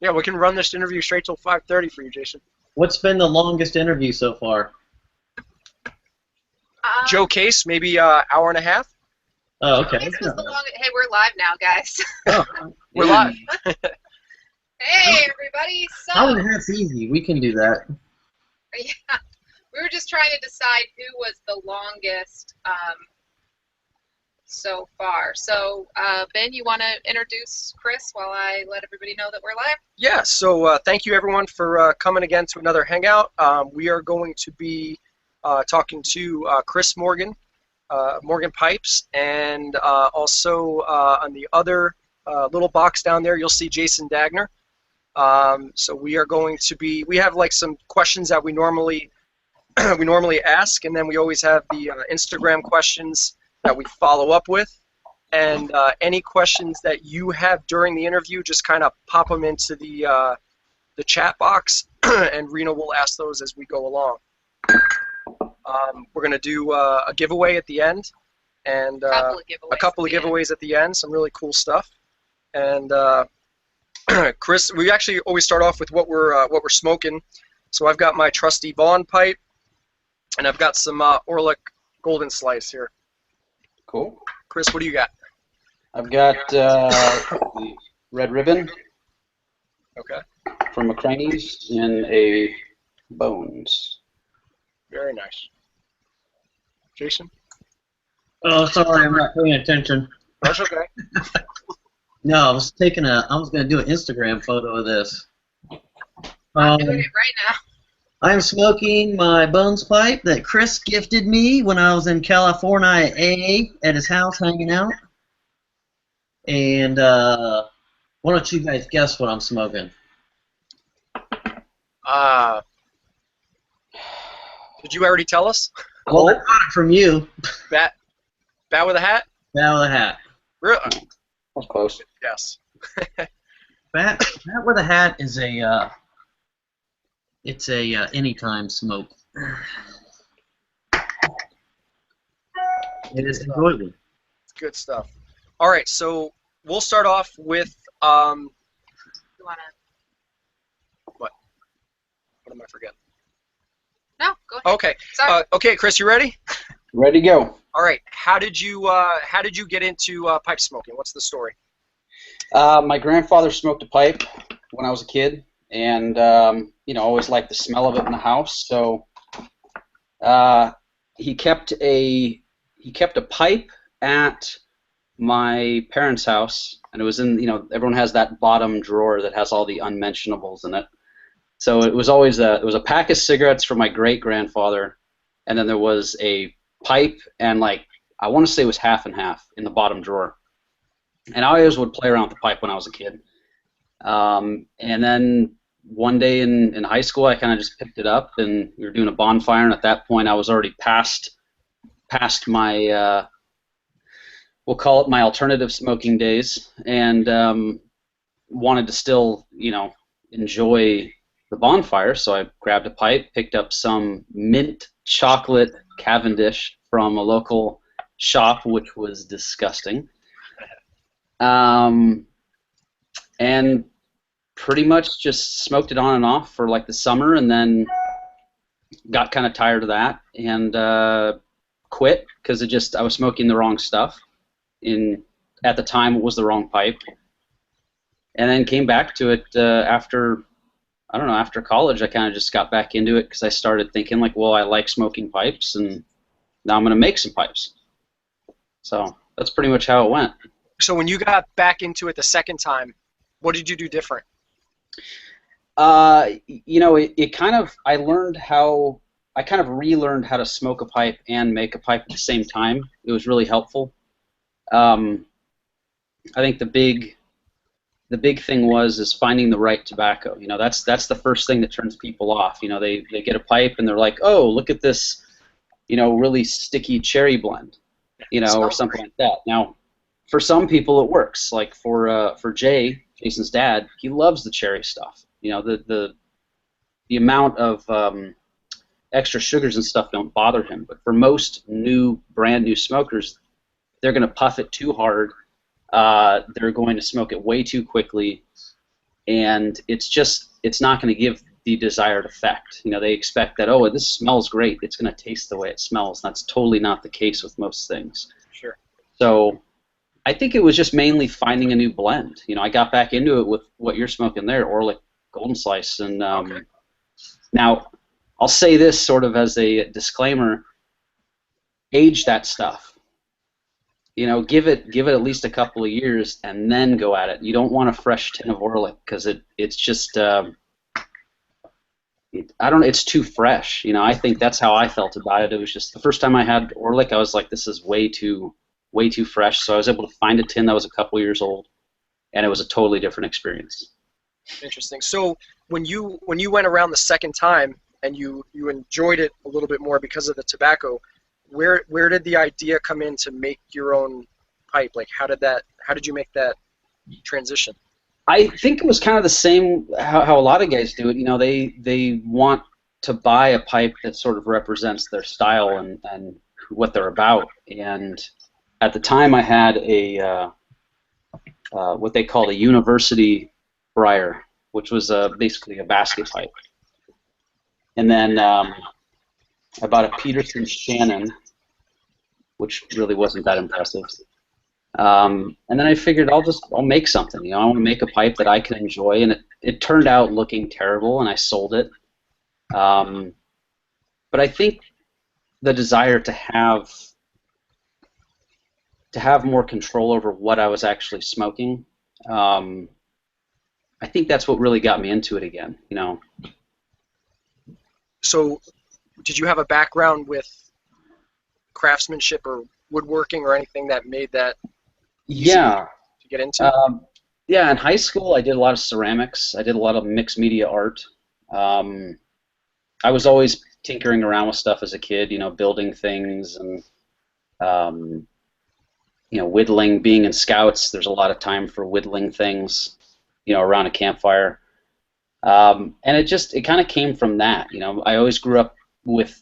Yeah, we can run this interview straight till 5:30 for you, Jason. What's been the longest interview so far? Joe Case, maybe hour and a half. Oh, Joe okay. Case was the longest. Hey, we're live now, guys. Oh, We're live. Hey, everybody. Hour So, and a half's easy. We can do that. yeah, we were just trying to decide who was the longest so far. So, Ben, you want to introduce Chris while I let everybody know that we're live? Yeah, so thank you everyone for coming again to another hangout. We are going to be talking to Chris Morgan, Morgan Pipes, and also on the other little box down there, you'll see Jason Dagner. So we are going to be, we have like some questions that we normally ask, and then we always have the Instagram questions that we follow up with. And any questions that you have during the interview, just kind of pop them into the chat box, and Rena will ask those as we go along. We're going to do a giveaway at the end, and a couple of giveaways at the end, some really cool stuff. And Chris, we actually always start off with what we're smoking. So I've got my trusty Vaughn pipe, and I've got some Orlik Golden Slice here. Cool. Chris, what do you got? I've got the Red Ribbon Okay. from McCraney's in a Bones. Very nice. Jason? Oh, sorry, I'm not paying attention. That's okay. No, I was going to do an Instagram photo of this. I'm doing it right now. I'm smoking my Bones pipe that Chris gifted me when I was in California at his house hanging out. And why don't you guys guess what I'm smoking? Did you already tell us? Well, I got it from you. Bat with a hat? Bat with a hat. Really? That's close. Yes. Bat with a hat is it's a anytime smoke. It is enjoyable. It's good stuff. All right, so we'll start off with You want to? what? What am I forgetting? No, go ahead. Okay. Sorry. Okay, Chris, you ready? Ready to go. All right. How did you get into pipe smoking? What's the story? My grandfather smoked a pipe when I was a kid, and always liked the smell of it in the house. So he kept a pipe at my parents' house, and it was in everyone has that bottom drawer that has all the unmentionables in it. So it was always it was a pack of cigarettes from my great grandfather, and then there was a pipe, and I want to say it was half and half in the bottom drawer. And I always would play around with the pipe when I was a kid. And then one day in high school, I kind of just picked it up, and we were doing a bonfire. And at that point, I was already past my we'll call it my alternative smoking days, and wanted to still enjoy the bonfire. So I grabbed a pipe, picked up some mint chocolate Cavendish from a local shop, which was disgusting. And pretty much just smoked it on and off for the summer, and then got kind of tired of that and quit because I was smoking the wrong stuff. At the time, it was the wrong pipe, and then came back to it after college. I kind of just got back into it because I started thinking well, I like smoking pipes, and now I'm going to make some pipes. So that's pretty much how it went. So when you got back into it the second time, what did you do different? I kind of relearned how to smoke a pipe and make a pipe at the same time. It was really helpful. I think the big thing is finding the right tobacco. That's the first thing that turns people off. They get a pipe and they're like, oh, look at this, really sticky cherry blend, or something like that. Now, for some people it works. Like for Jason's dad, he loves the cherry stuff. The amount of extra sugars and stuff don't bother him. But for most brand new smokers, they're going to puff it too hard. They're going to smoke it way too quickly, and it's not going to give the desired effect. You know, they expect that, oh, this smells great, it's going to taste the way it smells. That's totally not the case with most things. Sure. So I think it was just mainly finding a new blend. You know, I got back into it with what you're smoking there, Orlik Golden Slice, and now I'll say this sort of as a disclaimer: age that stuff. You know, give it at least a couple of years and then go at it. You don't want a fresh tin of Orlik because it's just I don't know, it's too fresh. You know, I think that's how I felt about it. It was just the first time I had Orlik, I was like, this is way too fresh. So I was able to find a tin that was a couple years old, and it was a totally different experience. Interesting. So when you went around the second time and you enjoyed it a little bit more because of the tobacco, where did the idea come in to make your own pipe? Like, how did you make that transition? I think it was kind of the same how a lot of guys do it. You know, they want to buy a pipe that sort of represents their style and what they're about. And at the time, I had a what they called a university briar, which was basically a basket pipe. And then I bought a Peterson Shannon, which really wasn't that impressive. And then I figured I'll make something. You know, I want to make a pipe that I can enjoy, and it turned out looking terrible, and I sold it. But I think the desire to have more control over what I was actually smoking, I think that's what really got me into it again. You know. So, did you have a background with craftsmanship or woodworking or anything that made that easy to get into? Yeah, in high school I did a lot of ceramics. I did a lot of mixed media art. I was always tinkering around with stuff as a kid, you know, building things and you know, whittling. Being in Scouts, there's a lot of time for whittling things, you know, around a campfire. And it kind of came from that. You know, I always grew up with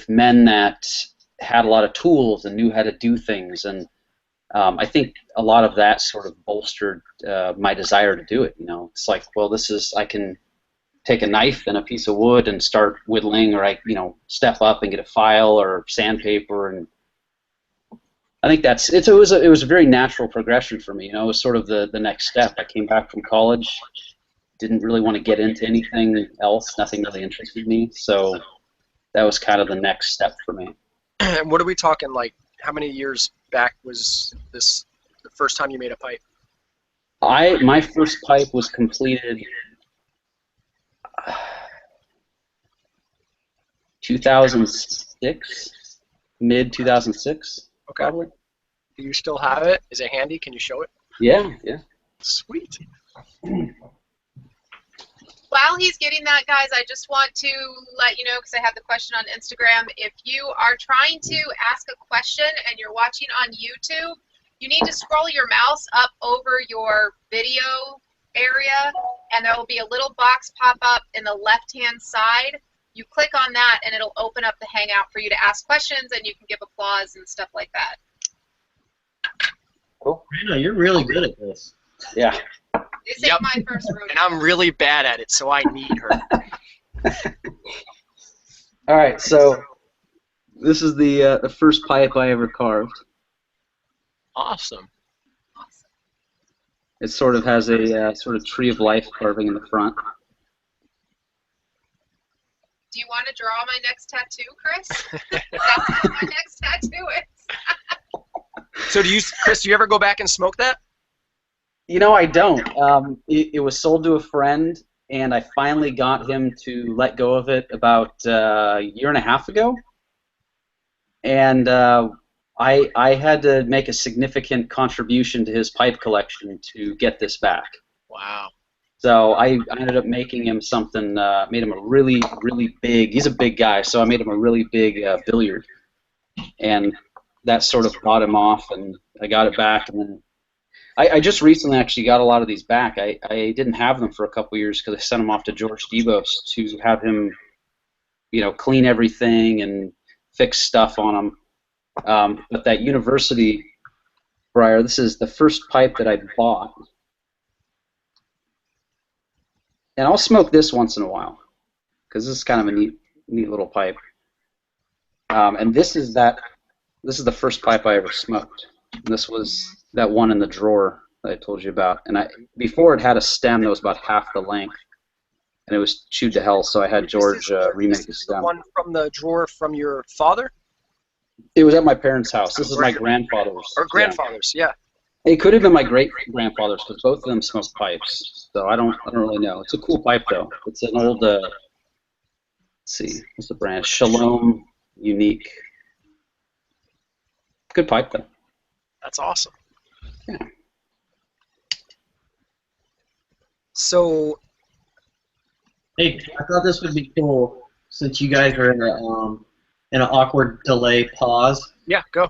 men that had a lot of tools and knew how to do things, and I think a lot of that sort of bolstered my desire to do it. You know, it's like, well, I can take a knife and a piece of wood and start whittling, or step up and get a file or sandpaper, and I think it was a very natural progression for me. You know, it was sort of the next step. I came back from college, didn't really want to get into anything else. Nothing really interested me, so that was kind of the next step for me. And what are we talking, like, how many years back was this the first time you made a pipe? My first pipe was completed 2006, mid 2006. Okay. Probably. Do you still have it? Is it handy? Can you show it? Yeah. Sweet. While he's getting that, guys, I just want to let you know, because I have the question on Instagram, if you are trying to ask a question and you're watching on YouTube, you need to scroll your mouse up over your video area, and there will be a little box pop up in the left-hand side. You click on that, and it'll open up the Hangout for you to ask questions, and you can give applause and stuff like that. Cool. Rena, you're really good at this. Yeah. This ain't my first rodeo. And I'm really bad at it, so I need her. All right, so this is the first pipe I ever carved. Awesome. It sort of has a sort of tree of life carving in the front. Do you want to draw my next tattoo, Chris? That's what my next tattoo is. So Chris, do you ever go back and smoke that? You know, I don't. It was sold to a friend, and I finally got him to let go of it about a year and a half ago. And I had to make a significant contribution to his pipe collection to get this back. Wow. So I ended up making him something, made him a really, really big, he's a big guy, so I made him a really big billiard. And that sort of brought him off, and I got it back. And then I just recently actually got a lot of these back. I didn't have them for a couple years because I sent them off to George Debos to have him, clean everything and fix stuff on them. But that university briar, this is the first pipe that I bought. And I'll smoke this once in a while, because this is kind of a neat little pipe. And this is the first pipe I ever smoked. And this was that one in the drawer that I told you about. And before it had a stem that was about half the length, and it was chewed to hell. So I had George remake the stem. The one from the drawer from your father? It was at my parents' house. This is my grandfather's. Or grandfather's, yeah. It could have been my great-grandfather's, because both of them smoked pipes. So I don't really know. It's a cool pipe, though. It's an old, let's see, what's the brand? Shalom Unique. Good pipe, though. That's awesome. Yeah. So, Hey, I thought this would be cool since you guys are in an awkward delay pause. yeah, go.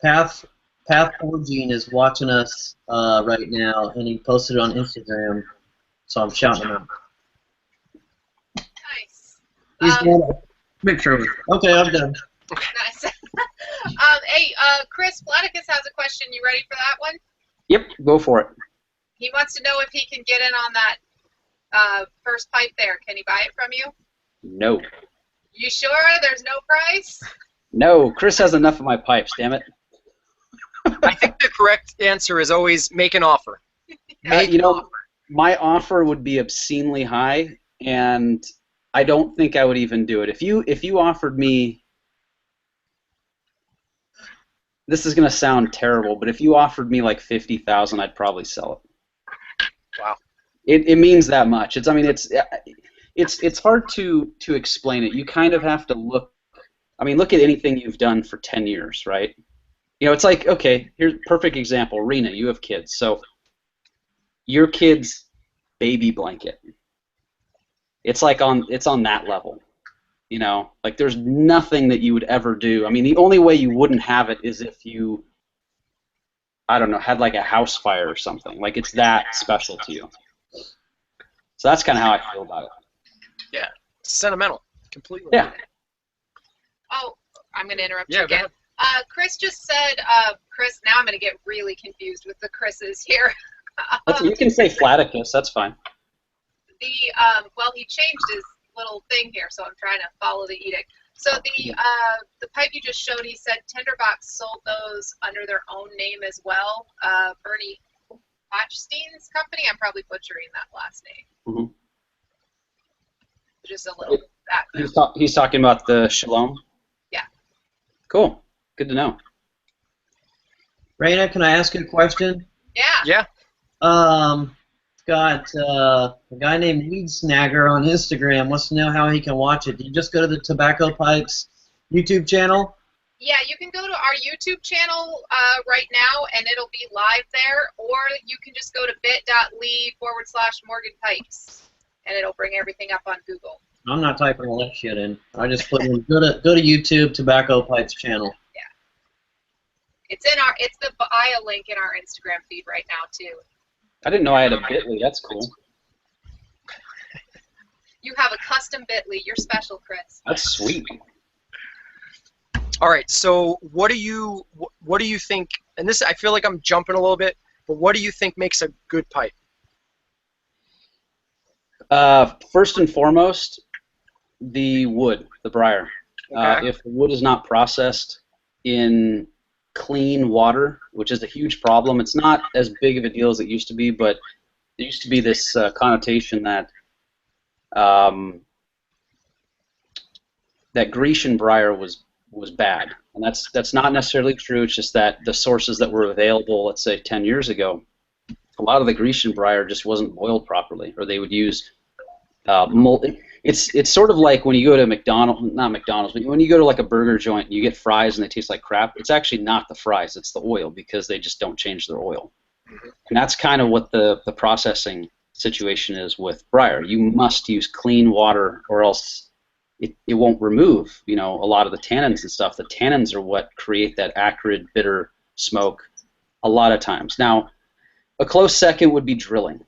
Path 4Gene is watching us right now, and he posted it on Instagram, so I'm shouting him out. Nice. He's got a picture of it. Okay, I'm done. Nice. Hey, Chris Platicus has a question. You ready for that one? Yep, go for it. He wants to know if he can get in on that first pipe there. Can he buy it from you? No. You sure? There's no price? No, Chris has enough of my pipes, damn it. I think the correct answer is always make an offer. You know, my offer would be obscenely high, and I don't think I would even do it. If you offered me, this is going to sound terrible, but if you offered me like $50,000, I'd probably sell it. Wow. It means that much. It's hard to explain it. You kind of have to look. I mean, look at anything you've done for 10 years, right? You know, it's like, okay, here's a perfect example. Rena, you have kids. So your kid's baby blanket. It's on that level. You know, like there's nothing that you would ever do. I mean, the only way you wouldn't have it is if you, I don't know, had like a house fire or something. Like it's that special to you. So that's kind of how I feel about it. Yeah, sentimental, completely. Yeah. Oh, I'm going to interrupt Yeah, you go again. ahead. Chris just said, Chris, now I'm going to get really confused with the Chris's here. You can say Flaticus, that's fine. Well, he changed his little thing here, so I'm trying to follow the edict. So the pipe you just showed, he said Tinderbox sold those under their own name as well. Bernie Hochstein's company. I'm probably butchering that last name. Mm-hmm. Just a little background. He's talking about the Shalom? Yeah. Cool. Good to know. Raina, can I ask you a question? Yeah. Yeah. Got a guy named Weed Snagger on Instagram wants to know how he can watch it. Do you just go to the Tobacco Pipes YouTube channel? Yeah, you can go to our YouTube channel right now, and it'll be live there, or you can just go to bit.ly/Morgan Pipes, and it'll bring everything up on Google. I'm not typing all that shit in. I just put in go to YouTube Tobacco Pipes channel. Yeah. It's the bio link in our Instagram feed right now too. I didn't know I had a Bitly. That's cool. You have a custom Bitly. You're special, Chris. That's sweet. All right. So what do you think? And this, I feel like I'm jumping a little bit, but what do you think makes a good pipe? First and foremost, the wood, the briar. Okay. If the wood is not processed in clean water, which is a huge problem, it's not as big of a deal as it used to be, but there used to be this connotation that that Grecian briar was bad, and that's not necessarily true. It's just that the sources that were available, let's say 10 years ago, a lot of the Grecian briar just wasn't boiled properly, or they would use It's sort of like when you go to not McDonald's, but when you go to like a burger joint and you get fries and they taste like crap, it's actually not the fries, it's the oil, because they just don't change their oil. And that's kind of what the processing situation is with briar. You must use clean water, or else it won't remove, you know, a lot of the tannins and stuff. The tannins are what create that acrid, bitter smoke a lot of times. Now, a close second would be drilling.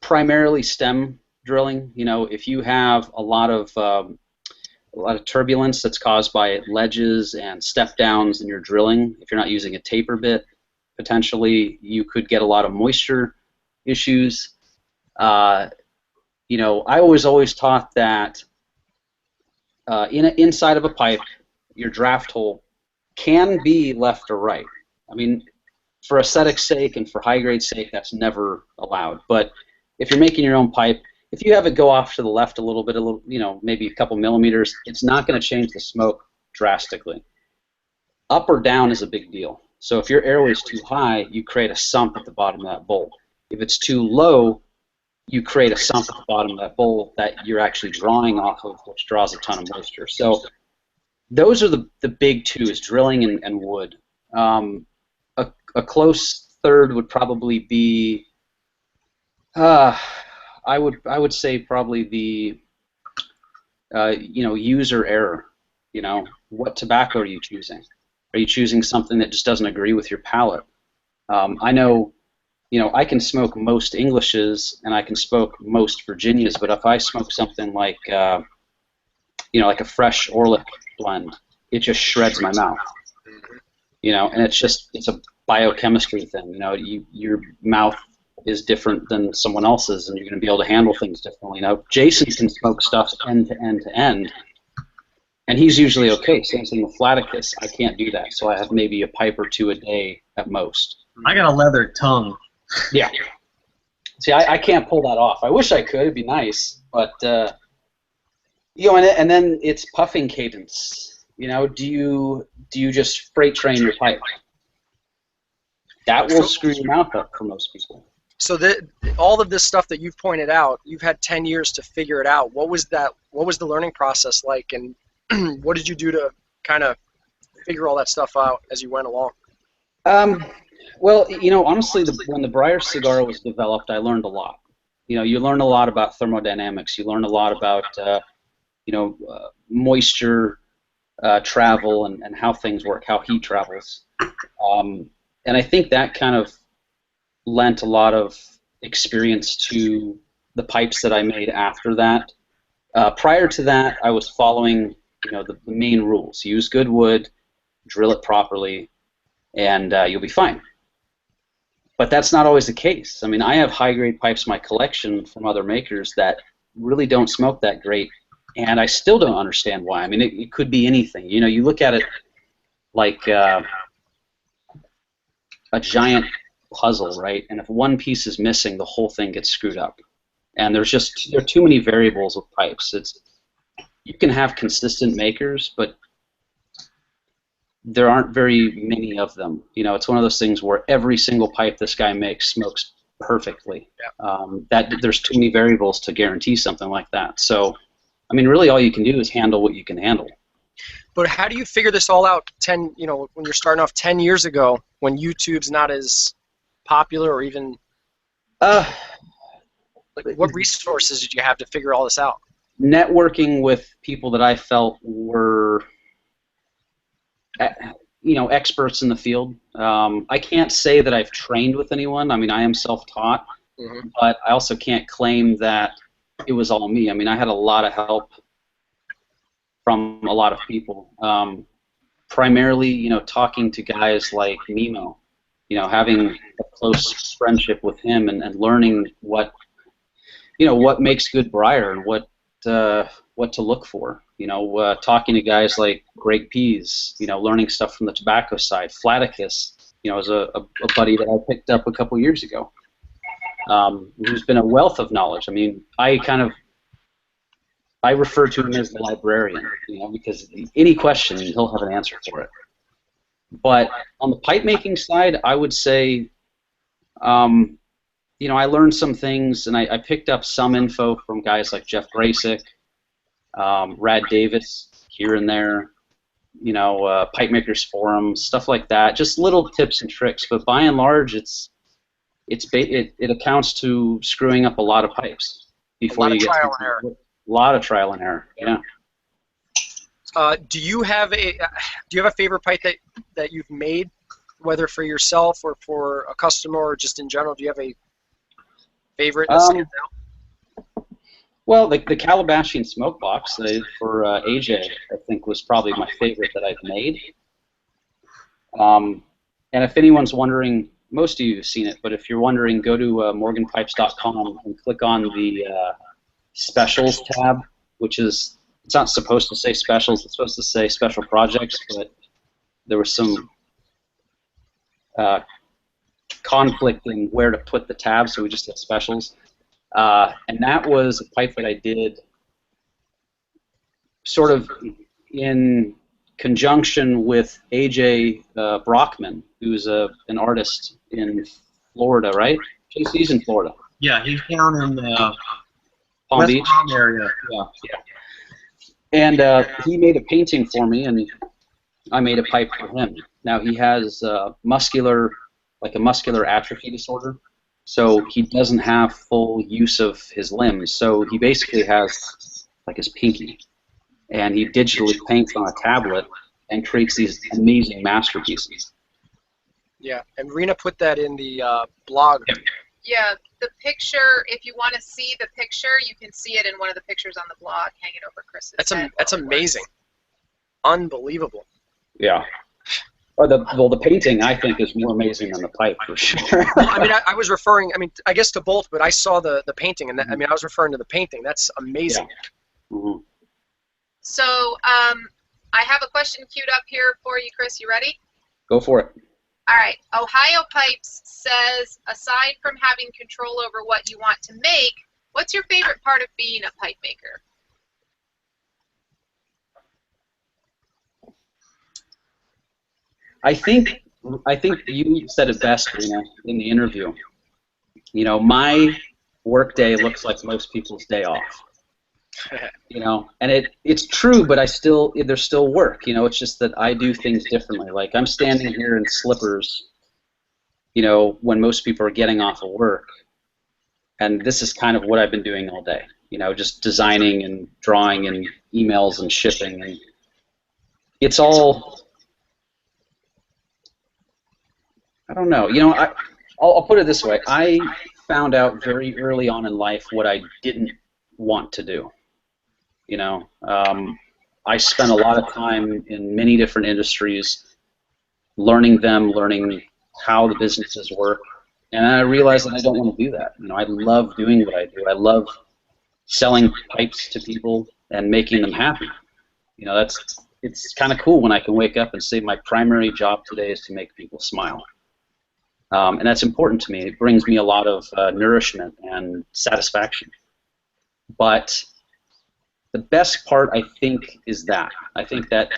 Primarily stem drilling. You know, if you have a lot of turbulence that's caused by ledges and step downs in your drilling, if you're not using a taper bit, potentially you could get a lot of moisture issues. You know, I was always taught that inside of a pipe, your draft hole can be left or right. I mean, for aesthetic's sake and for high grade sake, that's never allowed. But if you're making your own pipe, if you have it go off to the left a little bit, you know, maybe a couple millimeters, it's not going to change the smoke drastically. Up or down is a big deal. So if your airway is too high, you create a sump at the bottom of that bowl. If it's too low, you create a sump at the bottom of that bowl that you're actually drawing off of, which draws a ton of moisture. So those are the big two, is drilling and wood. A close third would probably be, I would say probably the, you know, user error. You know, what tobacco are you choosing? Are you choosing something that just doesn't agree with your palate? I know, you know, I can smoke most Englishes and I can smoke most Virginias, but if I smoke something like, you know, like a fresh Orlick blend, it just shreds my mouth. You know, and it's a biochemistry thing. You know, your mouth is different than someone else's, and you're going to be able to handle things differently. Now, Jason can smoke stuff end to end to end, and he's usually okay. Same thing with Flaticus. I can't do that, so I have maybe a pipe or two a day at most. I got a leather tongue. Yeah. See, I can't pull that off. I wish I could. It'd be nice, but you know, and then it's puffing cadence. You know, do you just freight train your pipe? That will screw your mouth up for most people. So all of this stuff that you've pointed out, you've had 10 years to figure it out. What was the learning process like, and what did you do to kind of figure all that stuff out as you went along? Well, you know, honestly, when the Briar cigar was developed, I learned a lot. You know, you learn a lot about thermodynamics. You learn a lot about, you know, moisture travel and how things work, how heat travels. And I think that kind of lent a lot of experience to the pipes that I made after that. Prior to that, I was following, you know, the main rules. Use good wood, drill it properly, and you'll be fine. But that's not always the case. I mean, I have high-grade pipes in my collection from other makers that really don't smoke that great, and I still don't understand why. I mean, it could be anything. You know, you look at it like a giant puzzle, right? And if one piece is missing, the whole thing gets screwed up. And there are too many variables with pipes. You can have consistent makers, but there aren't very many of them. You know, it's one of those things where every single pipe this guy makes smokes perfectly. Yeah. There's too many variables to guarantee something like that. So, I mean, really all you can do is handle what you can handle. But how do you figure this all out when you're starting off 10 years ago, when YouTube's not as popular, or even what resources did you have to figure all this out? Networking with people that I felt were, you know, experts in the field. I can't say that I've trained with anyone. I mean, I am self-taught, but I also can't claim that it was all me. I mean, I had a lot of help from a lot of people. Primarily, you know, talking to guys like Nemo, you know, having a close friendship with him and learning what makes good briar and what to look for. You know, talking to guys like Greg Pease, you know, learning stuff from the tobacco side. Flaticus, you know, is a buddy that I picked up a couple years ago, who's been a wealth of knowledge. I mean, I refer to him as the librarian, you know, because any question, he'll have an answer for it. But on the pipe making side, I would say, you know, I learned some things, and I picked up some info from guys like Jeff Grasick, Rad Davis here and there, you know, Pipe Makers Forum, stuff like that. Just little tips and tricks, but by and large, it accounts to screwing up a lot of pipes before you get trial and error. A lot of trial and error. Yeah. Do you have a favorite pipe that you've made, whether for yourself or for a customer or just in general? Do you have a favorite that stands out? Well, the Calabashian smoke box for AJ, I think, was probably my favorite that I've made. And if anyone's wondering, most of you have seen it, but if you're wondering, go to morganpipes.com and click on the specials tab, which is, it's not supposed to say specials, it's supposed to say special projects, but there was some conflict in where to put the tab, so we just hit specials. And that was a pipe that I did sort of in conjunction with AJ Brockman, who's an artist in Florida, right? JC's in Florida. Yeah, he's down in Palm West Beach. Palm area. Yeah. And he made a painting for me, and I made a pipe for him. Now he has a muscular atrophy disorder, so he doesn't have full use of his limbs. So he basically has like his pinky, and he digitally paints on a tablet and creates these amazing masterpieces. Yeah, and Rena put that in the blog. Yeah, the picture, if you want to see the picture, you can see it in one of the pictures on the blog hanging over Chris's head. That's amazing. Unbelievable. Yeah. Or the painting, I think, is more amazing than the pipe, for sure. Well, I mean, I was referring, I guess to both, but I saw the painting, and that, I was referring to the painting. That's amazing. Yeah. Mm-hmm. So I have a question queued up here for you, Chris. You ready? Go for it. All right. Ohio Pipes says, aside from having control over what you want to make, what's your favorite part of being a pipe maker? I think you said it best, Rena, in the interview. You know, my work day looks like most people's day off. You know, and it's true, but there's still work. You know, it's just that I do things differently. Like, I'm standing here in slippers, you know, when most people are getting off of work, and this is kind of what I've been doing all day. You know, just designing and drawing and emails and shipping, and it's all, I don't know. You know, I'll put it this way. I found out very early on in life what I didn't want to do. You know, I spent a lot of time in many different industries, learning how the businesses work, and I realized that I don't want to do that. You know, I love doing what I do. I love selling pipes to people and making them happy. You know, it's kind of cool when I can wake up and say my primary job today is to make people smile. And that's important to me. It brings me a lot of nourishment and satisfaction. But the best part, I think, is that. I think that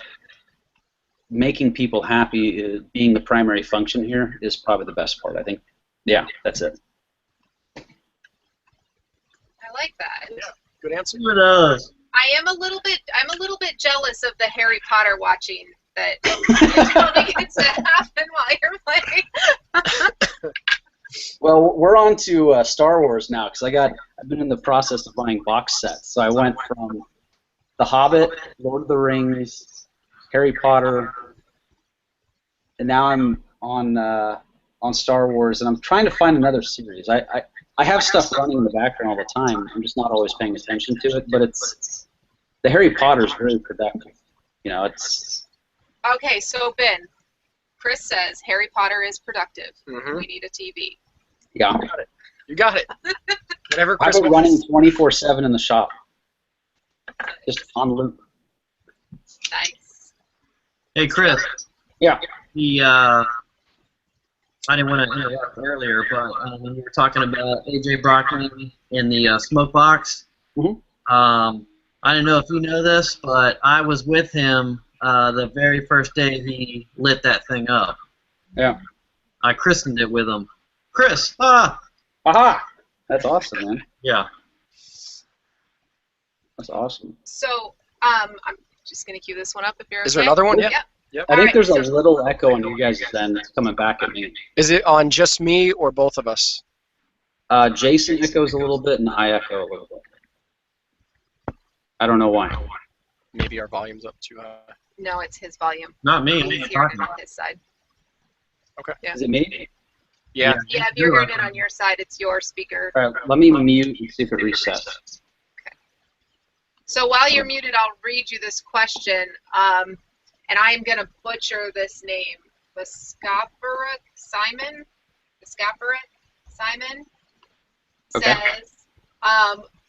making people happy, being the primary function here, is probably the best part. I think, yeah, that's it. I like that. Yeah, good answer. Look at those. I'm a little bit jealous of the Harry Potter watching that usually gets to happen while you're playing. Well, we're on to Star Wars now, because I've been in the process of buying box sets. So I went from The Hobbit, Lord of the Rings, Harry Potter, and now I'm on Star Wars, and I'm trying to find another series. I have stuff running in the background all the time. I'm just not always paying attention to it, but the Harry Potter is very productive. You know, it's. Okay, so Ben, Chris says Harry Potter is productive. Mm-hmm. We need a TV. Yeah. You got it. Whatever I Chris have it wants. running 24/7 in the shop, just on loop. Nice. Hey, Chris. Yeah. I didn't want to interrupt earlier, but when you were talking about AJ Brockman in the smoke box, I don't know if you know this, but I was with him the very first day he lit that thing up. Yeah. I christened it with him. Chris! Ah! Aha! That's awesome, man. Yeah. That's awesome. So I'm just going to cue this one up if you're okay. Is there another one? Yep. Yep. I think right, there's so- a little echo on you guys' end. It's coming back at me. Is it on just me or both of us? Jason echoes a little bit, and I echo a little bit. I don't know why. Maybe our volume's up too high. No, it's his volume. Not me. He's I'm hearing talking. it on his side. Yeah. Is it me? Yeah. Yeah, if you're hearing it on your side, it's your speaker. All right, let me mute and see if it resets. So while you're muted, I'll read you this question, and I am going to butcher this name. Vaskapara Simon? Scaparet, Simon, Okay. says,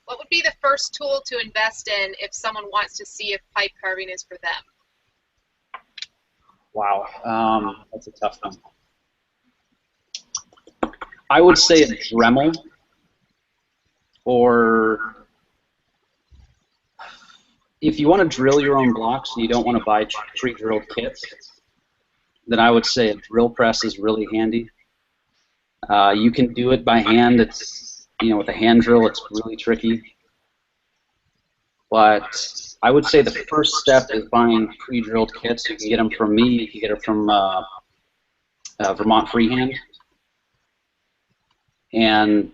what would be the first tool to invest in if someone wants to see if pipe carving is for them? Wow, that's a tough one. I would say a Dremel, or if you want to drill your own blocks and you don't want to buy pre-drilled kits, then I would say a drill press is really handy. You can do it by hand. It's, you know, with a hand drill, it's really tricky. But I would say the first step is buying pre-drilled kits. You can get them from me. You can get them from Vermont Freehand. And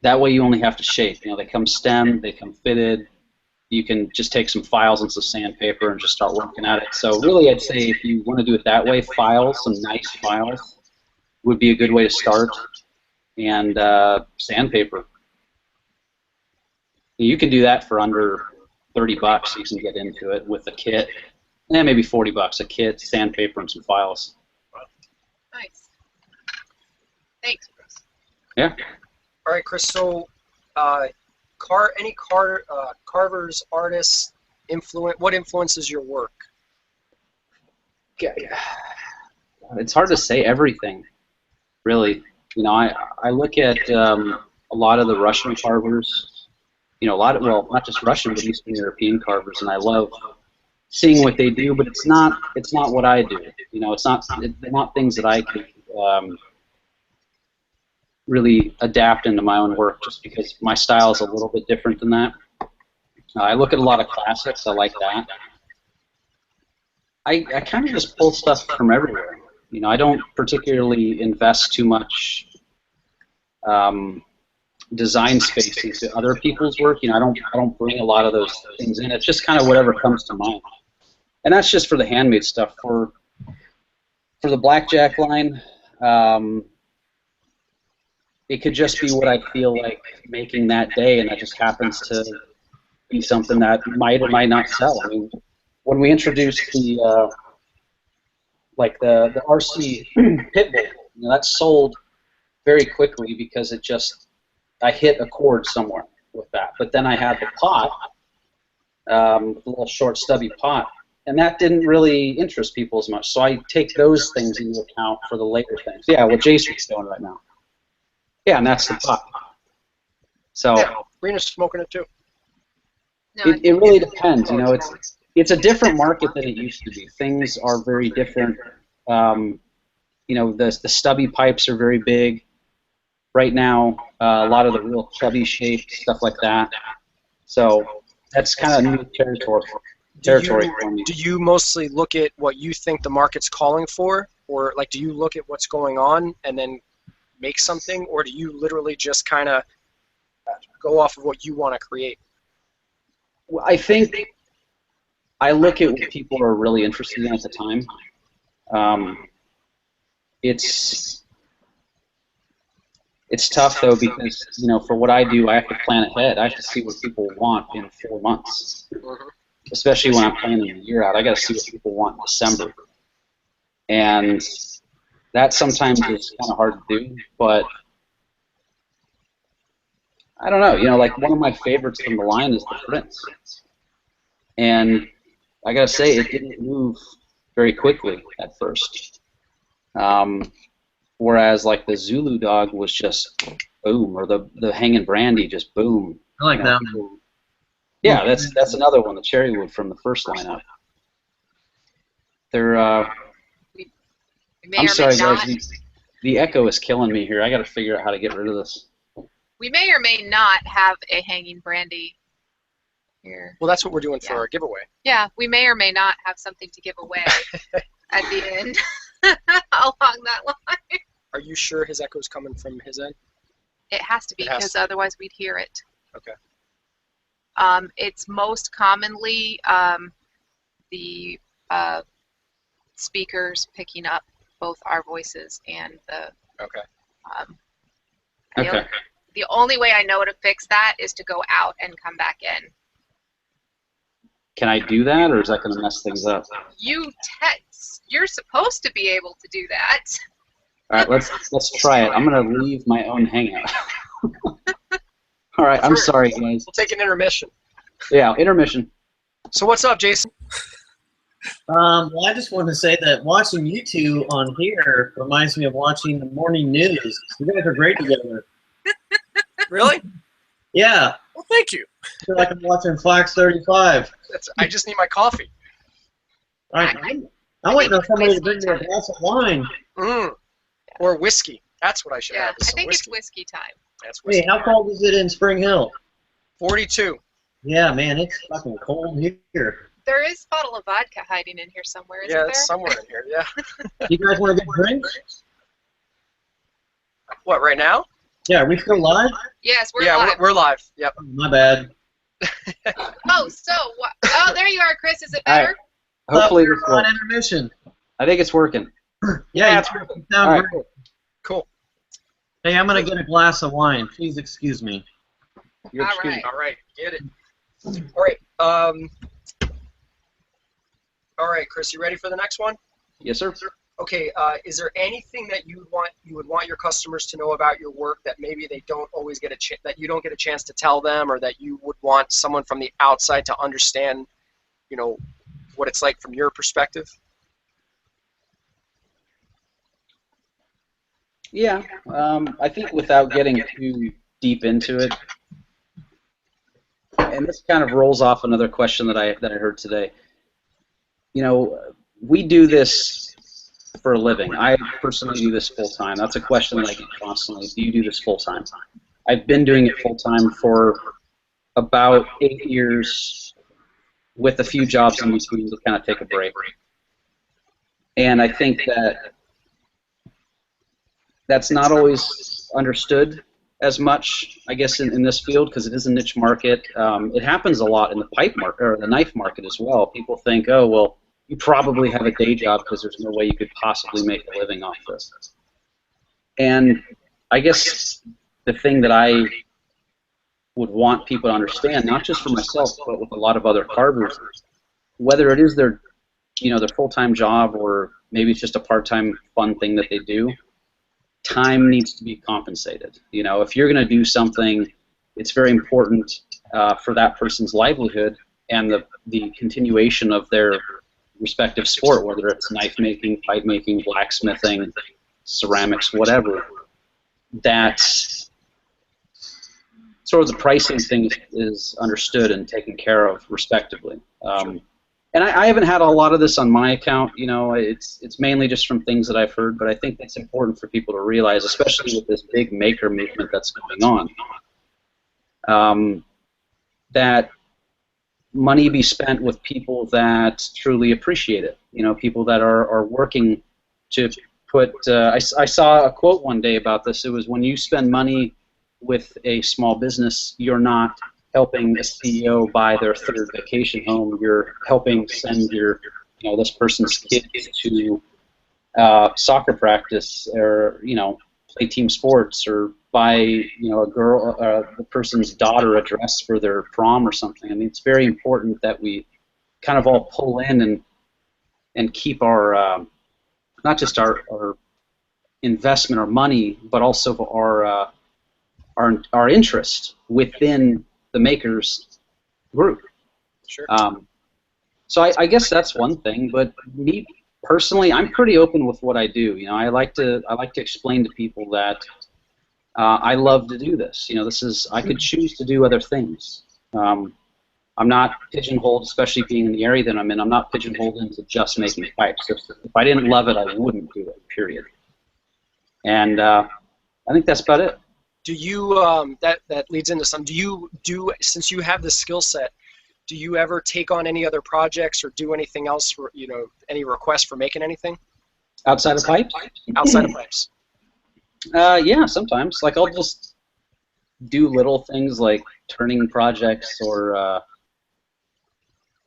that way you only have to shape. You know, they come stemmed, they come fitted. You can just take some files and some sandpaper and just start working at it. So really, I'd say if you want to do it that way, files, some nice files, would be a good way to start. And sandpaper. You can do that for under $30. You can get into it with a kit. And maybe $40, a kit, sandpaper, and some files. Nice. Thanks, Chris. Yeah. All right, Chris. So, carvers, artists, what influences your work? It's hard to say everything, really. You know, I look at a lot of the Russian carvers. You know, well, not just Russian, but Eastern European carvers, and I love seeing what they do. But it's not what I do. You know, they're not things that I could really adapt into my own work, just because my style is a little bit different than that. I look at a lot of classics. I like that. I kind of just pull stuff from everywhere. You know, I don't particularly invest too much design space into other people's work. You know, I don't bring a lot of those things in. It's just kind of whatever comes to mind. And that's just for the handmade stuff. For the blackjack line, it could just be what I feel like making that day, and that just happens to be something that might or might not sell. I mean, when we introduced the RC Pitbull, you know, that sold very quickly because I hit a chord somewhere with that. But then I had the pot, the little short stubby pot, and that didn't really interest people as much. So I take those things into account for the later things. Yeah, what Jason's doing right now. Yeah, and that's the pot. So Yeah, Rena's smoking it too. No, it really depends. You know, it's a different market than it used to be. Things are very different. You know, the stubby pipes are very big right now. A lot of the real chubby shaped stuff like that. So that's kind of new territory for me. Do you mostly look at what you think the market's calling for, or like do you look at what's going on and then make something, or do you literally just kind of go off of what you want to create? Well, I think I look at what people are really interested in at the time. It's tough though, because you know, for what I do, I have to plan ahead. I have to see what people want in 4 months, especially when I'm planning a year out. I got to see what people want in December, and that sometimes is kind of hard to do. But I don't know. You know, like one of my favorites from the line is the Prince, and I got to say, it didn't move very quickly at first. Whereas like the Zulu Dog was just boom, or the Hanging Brandy just boom. I like that. Yeah, that's another one, the Cherrywood from the first lineup. They're we may I'm or sorry may not, guys, the echo is killing me here. I got to figure out how to get rid of this. we may or may not have a hanging brandy here. Well, that's what we're doing for Yeah. our giveaway. Yeah, we may or may not have something to give away at the end along that line. Are you sure his echo's coming from his end? It has to be, It has because to. otherwise we'd hear it. Okay. It's most commonly the speakers picking up both our voices and the. Okay. Okay. The only way I know to fix that is to go out and come back in. Can I do that, or is that going to mess things up? You're supposed to be able to do that. All right, let's try it. I'm gonna leave my own hangout. All right, I'm sorry, guys. We'll take an intermission. Yeah, intermission. So what's up, Jason? Well, I just want to say that watching you two on here reminds me of watching the morning news. You guys are great together. Really? Yeah. Well, thank you. I feel like I'm watching Fox 35. I just need my coffee. I'm waiting on somebody to bring me a glass of wine. Or whiskey. That's what I should Yeah, have. I Some think whiskey. it's whiskey time. That's whiskey. Hey, how cold is it in Spring Hill? 42. Yeah, man, it's fucking cold here. There is a bottle of vodka hiding in here somewhere, isn't Yeah, there? it's somewhere in here. Yeah. You guys want to get drinks? What, right now? Yeah, are we still live? Yes, we're Yeah, live. we're live. Yep. Oh, my bad. Oh, oh, there you are, Chris. Is it better? Hopefully We're this on works. intermission. I think it's working. Yeah, it's you sound All right. great. Cool. Hey, I'm gonna get a glass of wine. Please excuse me. You're All excused. right. All right. Get it. All right. All right, Chris. You ready for the next one? Yes, sir. Okay. Is there anything that you would want your customers to know about your work that maybe they don't always get that you don't get a chance to tell them, or that you would want someone from the outside to understand, what it's like from your perspective? Yeah, I think without getting too deep into it, and this kind of rolls off another question that I heard today. We do this for a living. I personally do this full time. That's a question that I get constantly. Do you do this full time? I've been doing it full time for about 8 years, with a few jobs in between to kind of take a break. And I think that that's not always understood as much, I guess, in this field, because it is a niche market. It happens a lot in the pipe market or the knife market as well. People think, oh, well, you probably have a day job because there's no way you could possibly make a living off this. And I guess the thing that I would want people to understand, not just for myself, but with a lot of other carvers, whether it is their full-time job or maybe it's just a part-time fun thing that they do, time needs to be compensated. If you're going to do something, it's very important for that person's livelihood and the continuation of their respective sport, whether it's knife making, pipe making, blacksmithing, ceramics, whatever, that sort of the pricing thing is understood and taken care of respectively. And I haven't had a lot of this on my account. It's mainly just from things that I've heard, but I think it's important for people to realize, especially with this big maker movement that's going on, that money be spent with people that truly appreciate it. People that are working to put. I saw a quote one day about this. It was, when you spend money with a small business, you're not helping a CEO buy their third vacation home. You're helping send this person's kids to soccer practice, or play team sports, or buy the person's daughter a dress for their prom or something. I mean, it's very important that we kind of all pull in and keep our not just our investment or money, but also our interest within the makers group. Sure. So I guess that's one thing. But me personally, I'm pretty open with what I do. I like to explain to people that I love to do this. I could choose to do other things. I'm not pigeonholed, especially being in the area that I'm in. I'm not pigeonholed into just making pipes. If I didn't love it, I wouldn't do it. Period. And I think that's about it. Do you that leads into some? Do you since you have the skill set? Do you ever take on any other projects or do anything else for any requests for making anything Outside of pipes? outside of pipes? Yeah, sometimes. Like, I'll just do little things like turning projects, or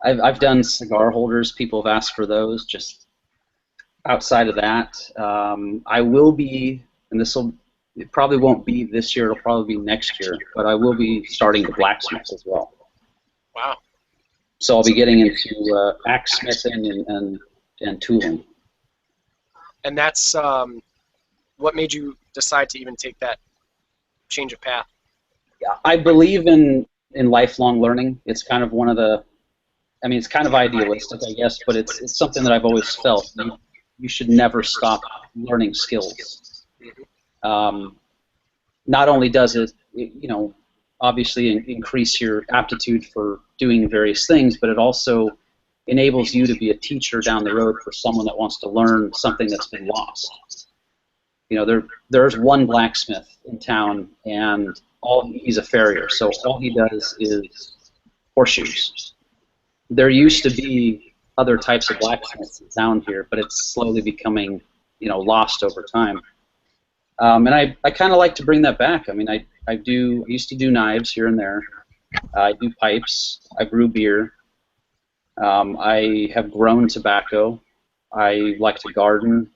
I've done cigar holders. People have asked for those. Just outside of that, I will be, and it probably won't be this year. It'll probably be next year. But I will be starting to blacksmith as well. Wow. So I'll be getting into axe smithing and tooling. And that's what made you decide to even take that change of path? I believe in lifelong learning. It's kind of one of the, I mean, it's kind of idealistic, I guess, but it's something that I've always felt. You should never stop learning skills. Not only does it, you know, obviously increase your aptitude for doing various things, but it also enables you to be a teacher down the road for someone that wants to learn something that's been lost. You know, there's one blacksmith in town, and he's a farrier, so all he does is horseshoes. There used to be other types of blacksmiths down here, but it's slowly becoming, you know, lost over time. And I kind of like to bring that back. I mean, I used to do knives here and there. I do pipes. I brew beer. I have grown tobacco. I like to garden.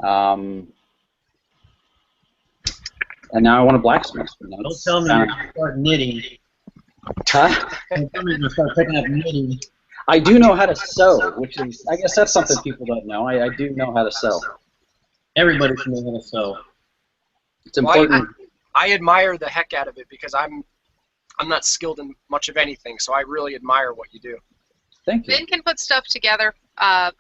And now I want a blacksmith. You know, Don't tell me you're going to start knitting. Huh? Don't tell me you're going to start picking up knitting. I do know how to sew, which is, I guess that's something people don't know. I do know how to sew. Everybody should know how to sew. It's important. I admire the heck out of it because I'm not skilled in much of anything, so I really admire what you do. Thank you. Ben can put stuff together,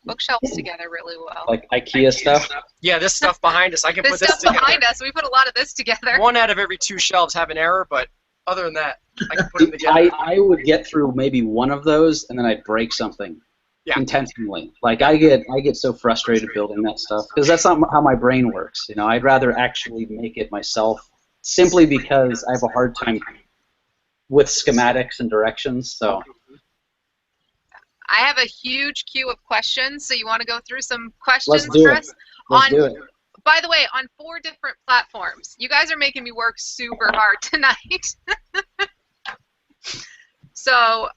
bookshelves together really well. Like IKEA stuff? Yeah, this stuff behind us, I can This put this stuff together. behind us, we put a lot of this together. 1 out of every 2 shelves have an error, but other than that, I can put them together. I would get through maybe one of those, and then I'd break something. Yeah. Intentionally. Like I get so frustrated building that stuff because that's not how my brain works. You know, I'd rather actually make it myself, simply because I have a hard time with schematics and directions. So I have a huge queue of questions, so you want to go through some questions, Let's do it. Chris? let's do it. By the way, on 4 different platforms. You guys are making me work super hard tonight. So,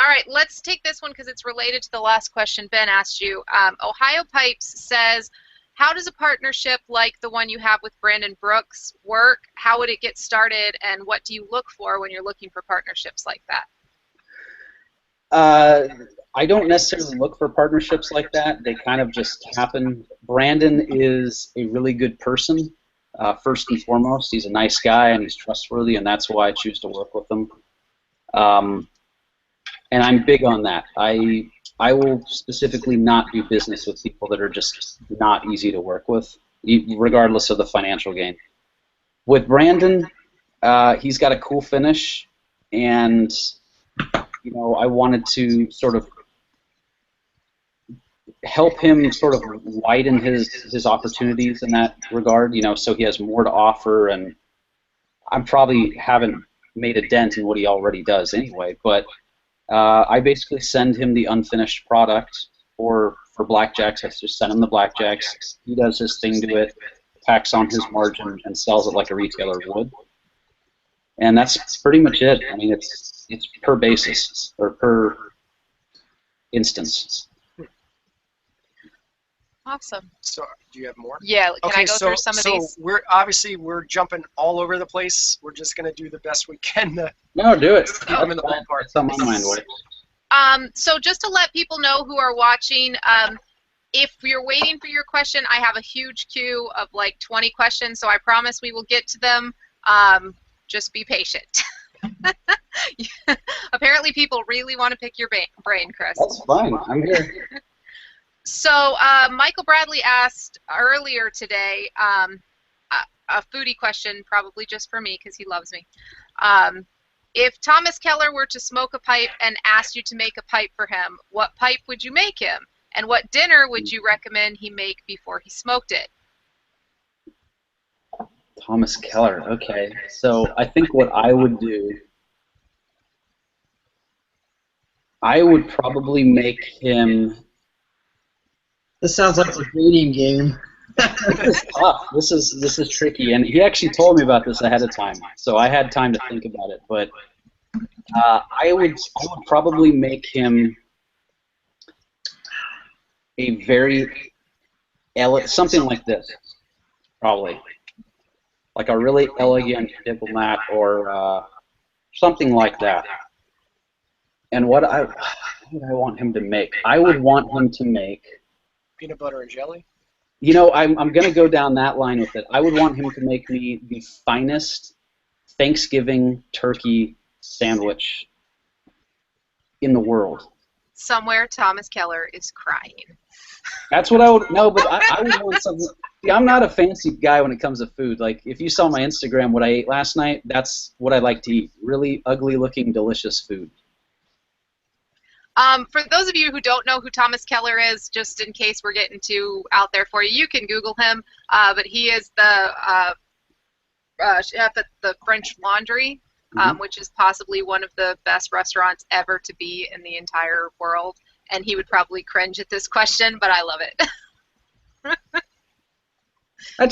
all right, let's take this one because it's related to the last question Ben asked you. Ohio Pipes says, how does a partnership like the one you have with Brandon Brooks work? How would it get started, and what do you look for when you're looking for partnerships like that? I don't necessarily look for partnerships like that. They kind of just happen. Brandon is a really good person, first and foremost. He's a nice guy, and he's trustworthy, and that's why I choose to work with him. And I'm big on that. I will specifically not do business with people that are just not easy to work with, regardless of the financial gain. With Brandon, he's got a cool finish, and you know, I wanted to sort of help him sort of widen his opportunities in that regard, you know, so he has more to offer, and I probably haven't made a dent in what he already does anyway, but I basically send him the unfinished product for blackjacks. I just send him the blackjacks. He does his thing to it, packs on his margin, and sells it like a retailer would. And that's pretty much it. I mean, it's per basis or per instance. Awesome. So, do you have more? Yeah, can Okay, I go through some of these? So we're jumping all over the place. We're just gonna do the best we can to No, do it. I'm in the ballpark. That's how my mind works. So just to let people know who are watching, if you're waiting for your question, I have a huge queue of like 20 questions, so I promise we will get to them. Just be patient. Apparently people really want to pick your brain, Chris. That's fine. I'm here. So Michael Bradley asked earlier today a foodie question, probably just for me because he loves me. If Thomas Keller were to smoke a pipe and asked you to make a pipe for him, what pipe would you make him? And what dinner would you recommend he make before he smoked it? Thomas Keller. Okay. So I think what I would do, I would probably make him. This sounds like a dating game. This is tough. This is tricky, and he actually told me about this ahead of time, so I had time to think about it. But I would probably make him a very something like this, probably like a really elegant diplomat or something like that. And what would I want him to make? I would want him to make peanut butter and jelly. You know, I'm going to go down that line with it. I would want him to make me the finest Thanksgiving turkey sandwich in the world. Somewhere Thomas Keller is crying. That's what I would. No, but I would want something. See, I'm not a fancy guy when it comes to food. Like, if you saw my Instagram, what I ate last night, that's what I like to eat. Really ugly-looking, delicious food. For those of you who don't know who Thomas Keller is, just in case we're getting too out there for you, you can Google him. But he is the chef at the French Laundry, which is possibly one of the best restaurants ever to be in the entire world. And he would probably cringe at this question, but I love it. I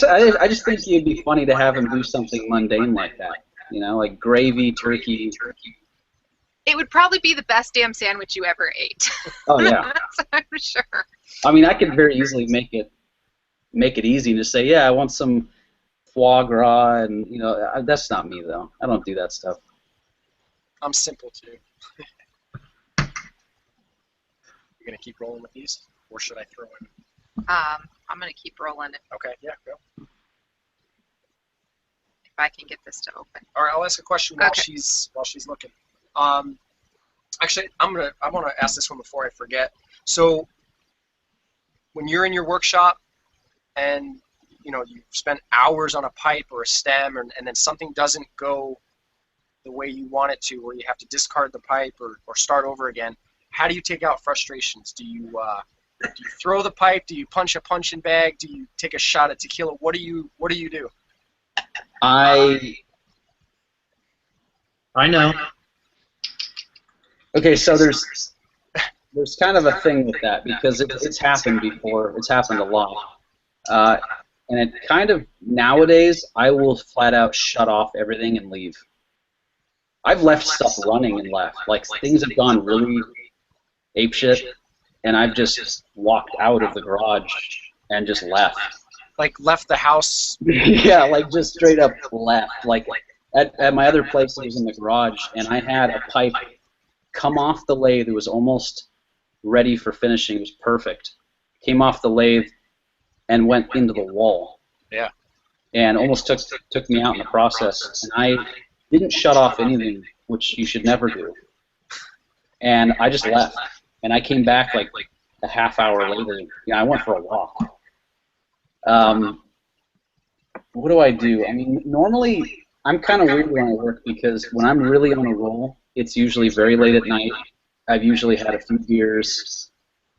just think it'd be funny to have him do something mundane like that. You know, like gravy, turkey. It would probably be the best damn sandwich you ever ate. Oh yeah. I'm sure. I mean, I could very easily make it easy to say, yeah, I want some foie gras, and you know, that's not me though. I don't do that stuff. I'm simple too. You're gonna keep rolling with these, or should I throw in? I'm gonna keep rolling Okay, yeah, go. if I can get this to open. All right, I'll ask a question while she's looking. Actually, I want to ask this one before I forget. So, when you're in your workshop, and you know you've spent hours on a pipe or a stem, and then something doesn't go the way you want it to, or you have to discard the pipe or start over again, how do you take out frustrations? Do you throw the pipe? Do you punch a punching bag? Do you take a shot at tequila? What do you do? I know. Okay, so there's kind of a thing with that because it's happened before. It's happened a lot, and it kind of nowadays I will flat out shut off everything and leave. I've left stuff running and left. Like things have gone really apeshit, and I've just walked out of the garage and just left. Like left the house? Yeah, like just straight up left. Like at my other place, it was in the garage, and I had a pipe come off the lathe. It was almost ready for finishing. It was perfect. Came off the lathe and went into the wall. Yeah. And almost took me out in the process. And I didn't shut off anything, which you should never do. And I just left. And I came back like a half hour later. I went for a walk. What do I do? I mean, normally I'm kind of weird when I work because when I'm really on a roll, it's usually very late at night. I've usually had a few beers,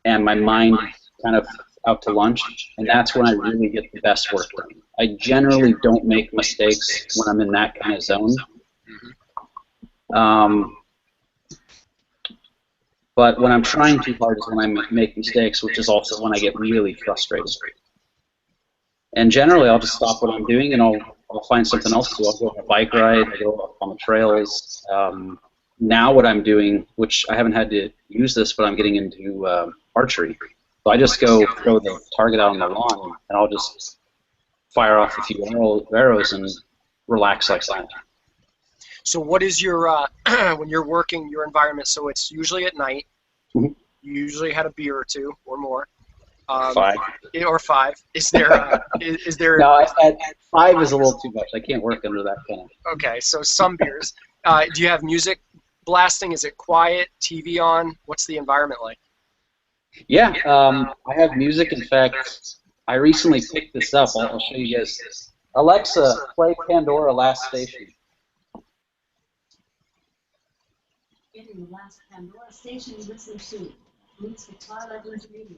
and my mind kind of out to lunch, and that's when I really get the best work done. I generally don't make mistakes when I'm in that kind of zone. But when I'm trying too hard is when I make mistakes, which is also when I get really frustrated. And generally, I'll just stop what I'm doing, and I'll find something else to do. I'll go on a bike ride, I'll go on the trails. Now what I'm doing, which I haven't had to use this, but I'm getting into archery. So I just go throw the target out on the lawn, and I'll just fire off a few arrows and relax like that. So what is your, when you're working your environment, so it's usually at night, you usually had a beer or two or more. 5. Or 5. Is there, is there... No, at 5 is a little too much. I can't work under that kind of... Okay, so some beers. Do you have music blasting? Is it quiet? TV on? What's the environment like? Yeah, I have music. In fact, I recently picked this up. I'll show you guys this. Alexa, play Pandora Last Station. Getting the last Pandora station you listen to. Meets the Twilight Radio.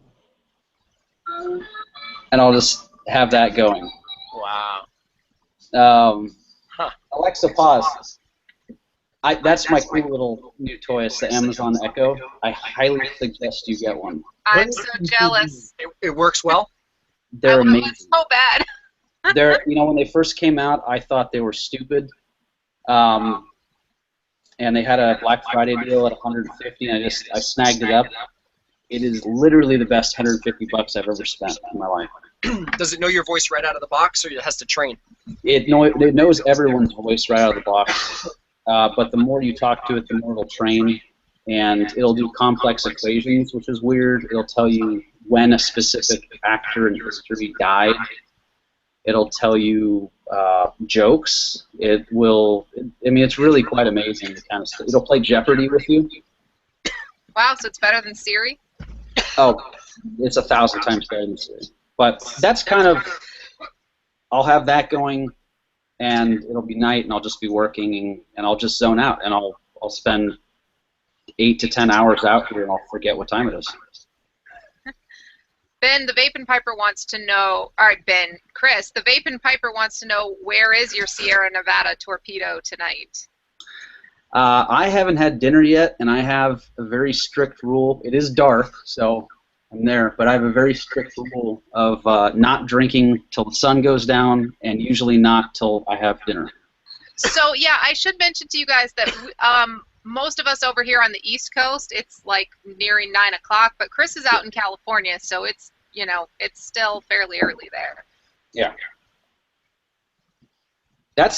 And I'll just have that going. Wow. Alexa, pause. That's my cool little new toy. It's the Amazon Echo. I highly suggest you get one. I'm so jealous. It works well? They're amazing. So bad. They're, when they first came out, I thought they were stupid. And they had a Black Friday deal at $150, and I snagged it up. It is literally the best $150 I've ever spent in my life. Does it know your voice right out of the box, or it has to train? It knows everyone's voice right out of the box. But the more you talk to it, the more it'll train, and it'll do complex equations, which is weird. It'll tell you when a specific actor in history died. It'll tell you jokes. It will. I mean, it's really quite amazing. The kind of stuff. It'll play Jeopardy with you. Wow, so it's better than Siri? Oh, it's 1,000 times better than Siri. But that's kind of. I'll have that going, and it'll be night, and I'll just be working, and I'll just zone out, and I'll spend 8 to 10 hours out here, and I'll forget what time it is. Ben, the Vape and Piper wants to know, all right, Ben, Chris, the Vape and Piper wants to know, where is your Sierra Nevada torpedo tonight? I haven't had dinner yet, and I have a very strict rule. It is dark, so I'm there, but I have a very strict rule of not drinking till the sun goes down, and usually not till I have dinner. So, yeah, I should mention to you guys that most of us over here on the East Coast, it's like nearing 9 o'clock, but Chris is out in California, so it's, you know, it's still fairly early there. Yeah.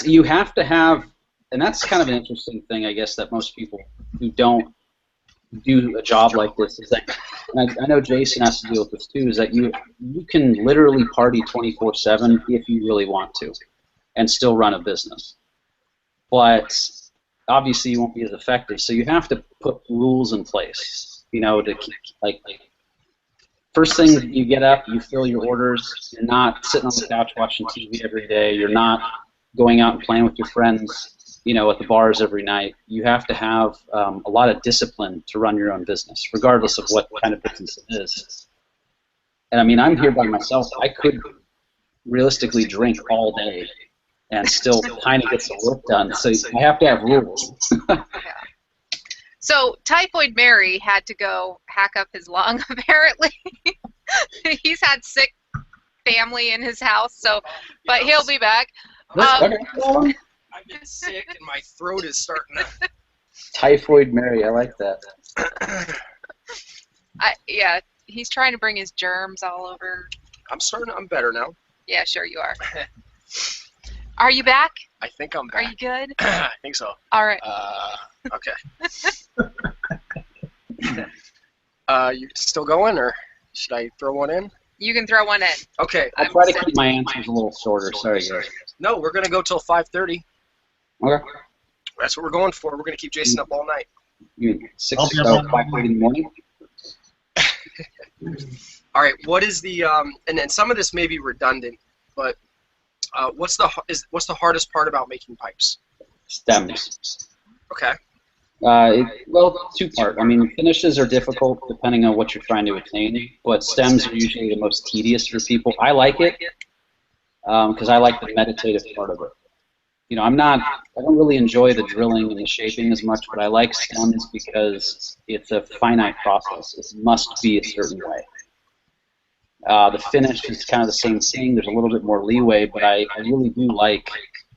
You have to have, and that's kind of an interesting thing, I guess, that most people who don't do a job like this is that, and I know Jason has to deal with this too, is that you can literally party 24/7 if you really want to, and still run a business. But obviously you won't be as effective, so you have to put rules in place, you know, to keep, like, first thing you get up, you fill your orders, you're not sitting on the couch watching TV every day, you're not going out and playing with your friends, you know, at the bars every night. You have to have a lot of discipline to run your own business, regardless of what kind of business it is. And I mean, I'm here by myself. I could realistically drink all day and still kind of get some work done. So I have to have rules. Yeah. So Typhoid Mary had to go hack up his lung, apparently. He's had sick family in his house, so, but he'll be back. I've been sick and my throat is starting to... Typhoid Mary, I like that. Yeah, he's trying to bring his germs all over. I'm better now. Yeah, sure you are. Are you back? I think I'm back. Are you good? I think so. All right. Okay. You still going, or should I throw one in? You can throw one in. Okay. I'll try to keep my answers a little shorter. Sorry, guys. No, we're going to go till 5:30. Okay. That's what we're going for. We're going to keep Jason up all night. 5:30 in the morning? All right. What is the and then some of this may be redundant, but what's the hardest part about making pipes? Stems. Okay. Well, two-part. I mean, finishes are difficult depending on what you're trying to attain, but stems are usually the most tedious for people. I like it because I like the meditative part of it. You know, I don't really enjoy the drilling and the shaping as much, but I like stems because it's a finite process. It must be a certain way. The finish is kind of the same thing. There's a little bit more leeway, but I really do like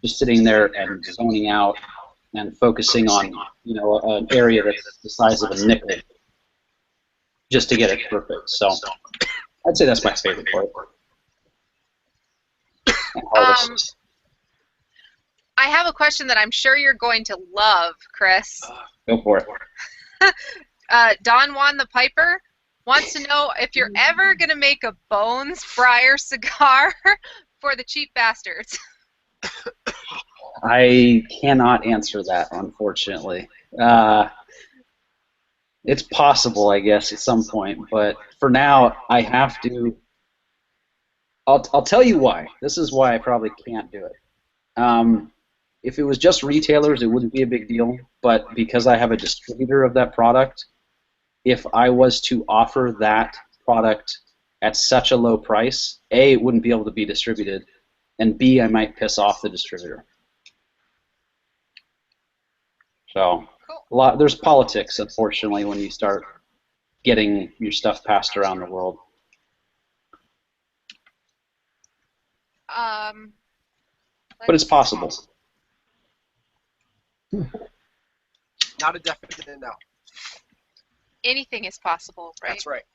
just sitting there and zoning out and focusing on, you know, an area that's the size of a nickel just to get it perfect. So I'd say that's my favorite part. I have a question that I'm sure you're going to love, Chris. Go for it. Don Juan the Piper wants to know if you're ever going to make a Bones Briar cigar for the cheap bastards. I cannot answer that, unfortunately. It's possible, I guess, at some point, but for now, I have to. I'll tell you why. This is why I probably can't do it. If it was just retailers, it wouldn't be a big deal, but because I have a distributor of that product, if I was to offer that product at such a low price, A, it wouldn't be able to be distributed, and B, I might piss off the distributor. So there's politics, unfortunately, when you start getting your stuff passed around the world. But it's possible. Not a definite no. Anything is possible, right? That's right.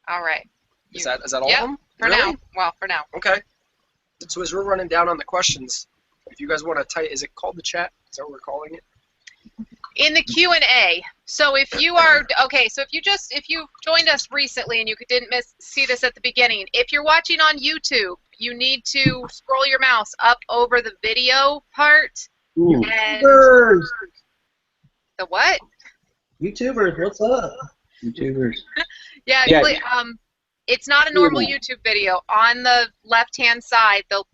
All right. Is that all of them? For Really? now. Well, for now. Okay. So as we're running down on the questions, if you guys want to type, is it called the chat? Is that what we're calling it? In the Q&A. So if you are so if you joined us recently and you didn't see this at the beginning, if you're watching on YouTube, you need to scroll your mouse up over the video part. Ooh. And YouTubers, the what? YouTubers, what's up? YouTubers. Yeah, Yeah. it's not a normal YouTube video. On the left-hand side, they'll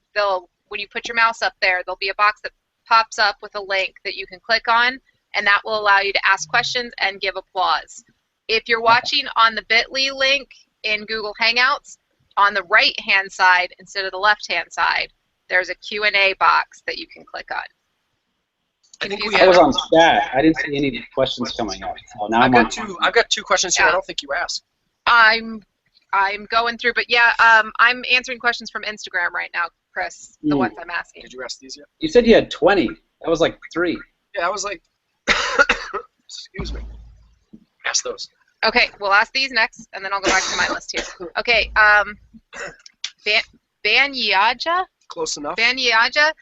when you put your mouse up there, there'll be a box that pops up with a link that you can click on, and that will allow you to ask questions and give applause. If you're watching on the bit.ly link in Google Hangouts, on the right-hand side instead of the left-hand side, there's a Q&A box that you can click on. I think I was on chat. I didn't see any questions coming up. So now I've got two questions here. Yeah. I don't think you asked. I'm going through, but yeah, I'm answering questions from Instagram right now, Chris, the ones I'm asking. Did you ask these yet? You said you had 20. That was like 3. Yeah, I was like, excuse me. Ask those. Okay, we'll ask these next, and then I'll go back to my list here. Okay, Banyaja? Close enough. Banyaja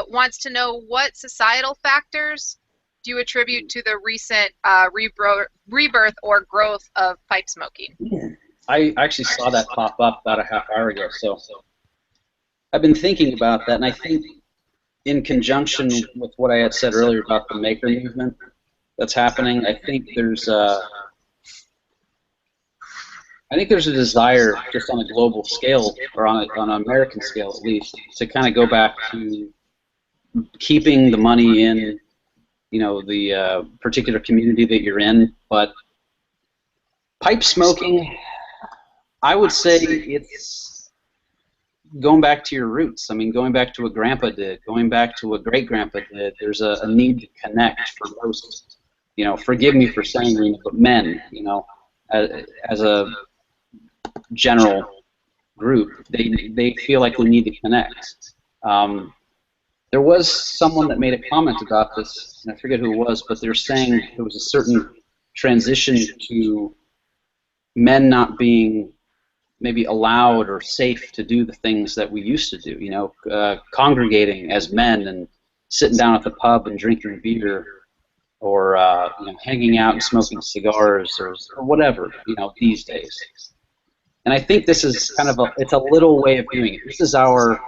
wants to know what societal factors do you attribute to the recent rebirth or growth of pipe smoking? I actually saw that pop up about a half hour ago, so I've been thinking about that, and I think in conjunction with what I had said earlier about the maker movement that's happening, I think there's a desire just on a global scale, or on an American scale at least, to kind of go back to keeping the money in, you know, the particular community that you're in. But pipe smoking, I would say it's going back to your roots. I mean, going back to what Grandpa did, going back to what Great-Grandpa did. There's a need to connect for most, you know, forgive me for saying, but men, you know, as a general group, they feel like we need to connect. There was someone that made a comment about this, and I forget who it was, but they're saying there was a certain transition to men not being maybe allowed or safe to do the things that we used to do, you know, congregating as men and sitting down at the pub and drinking beer, or you know, hanging out and smoking cigars, or whatever, you know, these days. And I think this is kind of it's a little way of doing it. This is our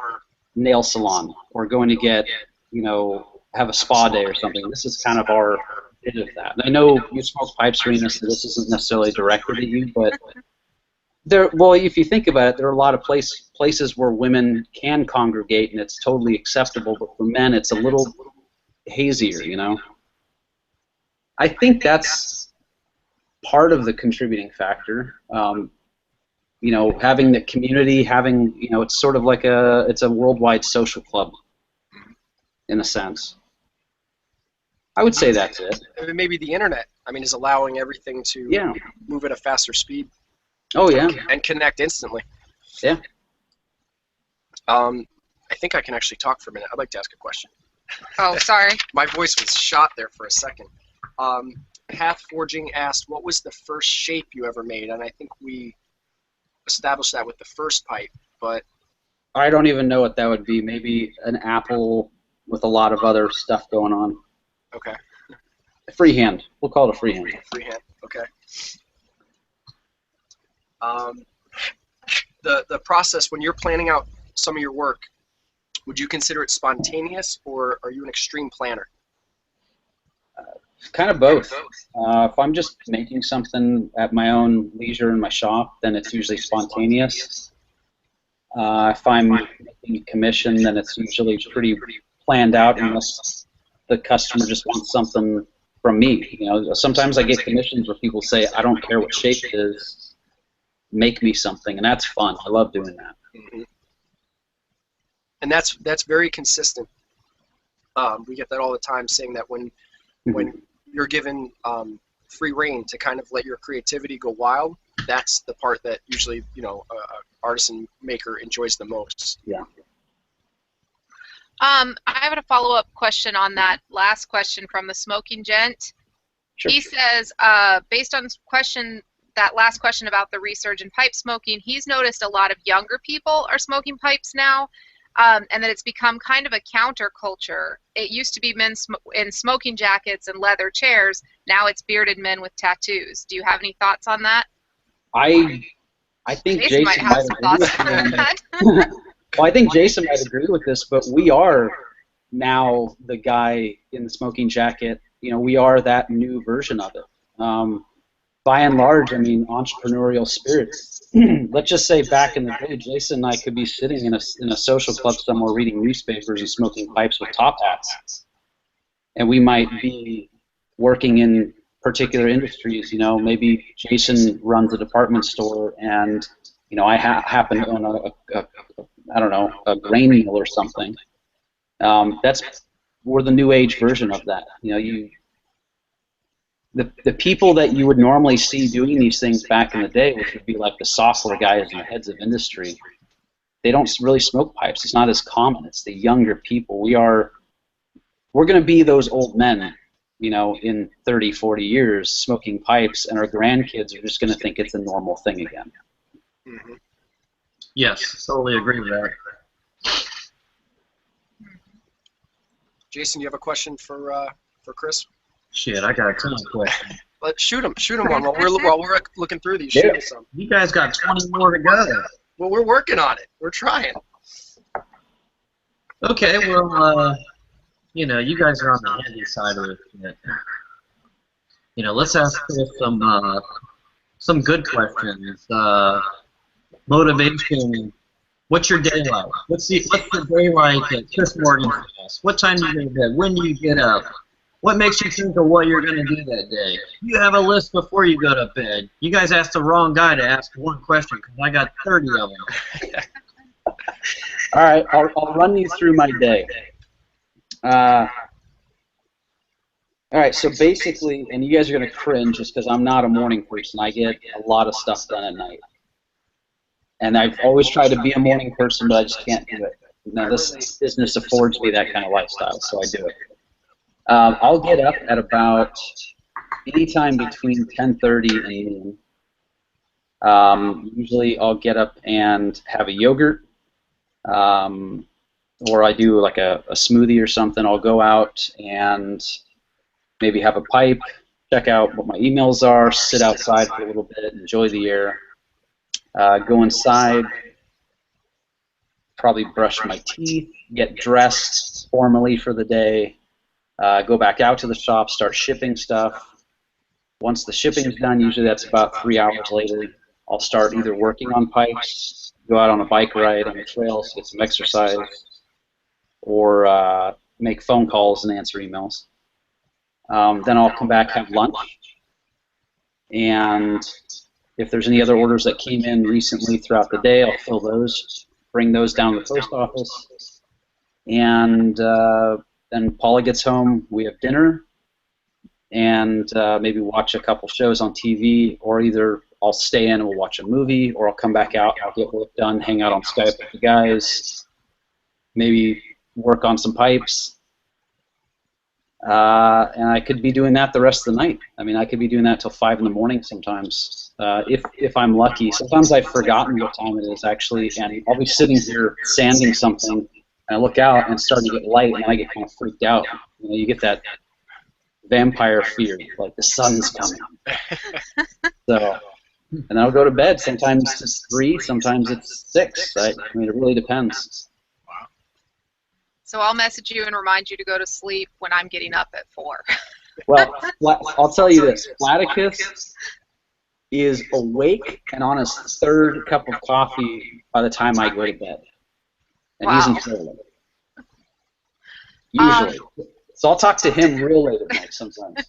nail salon, or going to get, you know, have a spa day or something. This is kind of our bit of that. And I know you smoke pipes, Serena, so this isn't necessarily directed at you, but well, if you think about it, there are a lot of places where women can congregate and it's totally acceptable, but for men it's a little hazier, you know. I think that's part of the contributing factor. You know, having the community, having, you know, it's sort of like it's a worldwide social club, in a sense. I would say that's it. Maybe the internet, I mean, is allowing everything to move at a faster speed. Oh, yeah. And connect instantly. Yeah. I think I can actually talk for a minute. I'd like to ask a question. Oh, sorry. My voice was shot there for a second. Path Forging asked, what was the first shape you ever made? And I think we established that with the first pipe, but I don't even know what that would be. Maybe an apple with a lot of other stuff going on. Okay. A freehand. We'll call it a freehand. Freehand. Okay. The process when you're planning out some of your work, would you consider it spontaneous, or are you an extreme planner? Kind of both. If I'm just making something at my own leisure in my shop, then it's usually spontaneous. If I'm making a commission, then it's usually pretty planned out, unless the customer just wants something from me. You know, sometimes I get commissions where people say, I don't care what shape it is, make me something, and that's fun. I love doing that. Mm-hmm. And that's very consistent. We get that all the time, saying that when you're given free reign to kind of let your creativity go wild, that's the part that usually, you know, artisan maker enjoys the most. Yeah. I have a follow-up question on that last question from the Smoking Gent. Sure. He says, based on that last question about the resurgent pipe smoking, he's noticed a lot of younger people are smoking pipes now. and that it's become kind of a counterculture. It used to be men in smoking jackets and leather chairs. Now it's bearded men with tattoos. Do you have any thoughts on that? I think Jason might have some thoughts on that. Well, I think Jason might agree with this, but we are now the guy in the smoking jacket. You know, we are that new version of it. By and large, I mean, entrepreneurial spirit. Let's just say back in the day, Jason and I could be sitting in a social club somewhere reading newspapers and smoking pipes with top hats. And we might be working in particular industries. You know, maybe Jason runs a department store and, you know, I happen to own a grain mill or something. We're the new age version of that. You know, the people that you would normally see doing these things back in the day, which would be like the software guys and the heads of industry, they don't really smoke pipes. It's not as common. It's the younger people. We're going to be those old men, you know, in 30, 40 years smoking pipes, and our grandkids are just going to think it's a normal thing again. Mm-hmm. Yes, totally agree with that. Jason, you have a question for Chris? Shit, I got a ton of questions. Let's shoot him one while we're looking through these. Shoot us some. You guys got 20 more to go. Well, we're working on it. We're trying. Okay, well, you know, you guys are on the handy side of it. You know, let's ask Chris some good questions. Motivation. What's your day like? What's the day like at Chris Morgan's house? What time do you go to bed? When do you get up? What makes you think of what you're going to do that day? You have a list before you go to bed. You guys asked the wrong guy to ask one question because I got 30 of them. All right, I'll run you through my day. All right, so basically, and you guys are going to cringe just because I'm not a morning person. I get a lot of stuff done at night. And I've always tried to be a morning person, but I just can't do it. Now, this business affords me that kind of lifestyle, so I do it. I'll get up at about any time between 10:30 and noon. Usually I'll get up and have a yogurt, or I do like a smoothie or something. I'll go out and maybe have a pipe, check out what my emails are, sit outside for a little bit, enjoy the air, go inside, probably brush my teeth, get dressed formally for the day, go back out to the shop, start shipping stuff. Once the shipping's done, usually that's about 3 hours later, I'll start either working on pipes, go out on a bike ride on the trails, get some exercise, or make phone calls and answer emails. Then I'll come back, have lunch, and if there's any other orders that came in recently throughout the day, I'll fill those, bring those down to the post office, and then Paula gets home, we have dinner, and maybe watch a couple shows on TV, or either I'll stay in and we'll watch a movie, or I'll come back out, I'll get work done, hang out on Skype with the guys, maybe work on some pipes, and I could be doing that the rest of the night. I mean, I could be doing that till 5 in the morning sometimes, if I'm lucky. Sometimes I've forgotten what time it is, actually, and I'll be sitting here sanding something, and I look out and it's starting to get light, and I get kind of freaked out. You know, you get that vampire fear, like the sun's coming. So, and I'll go to bed. Sometimes it's 3, sometimes it's 6. Right? I mean, it really depends. So I'll message you and remind you to go to sleep when I'm getting up at 4. Well, I'll tell you this: Flaticus is awake and on his 3rd cup of coffee by the time I go to bed, and he's in Florida. Usually. So I'll talk to him real late at night sometimes.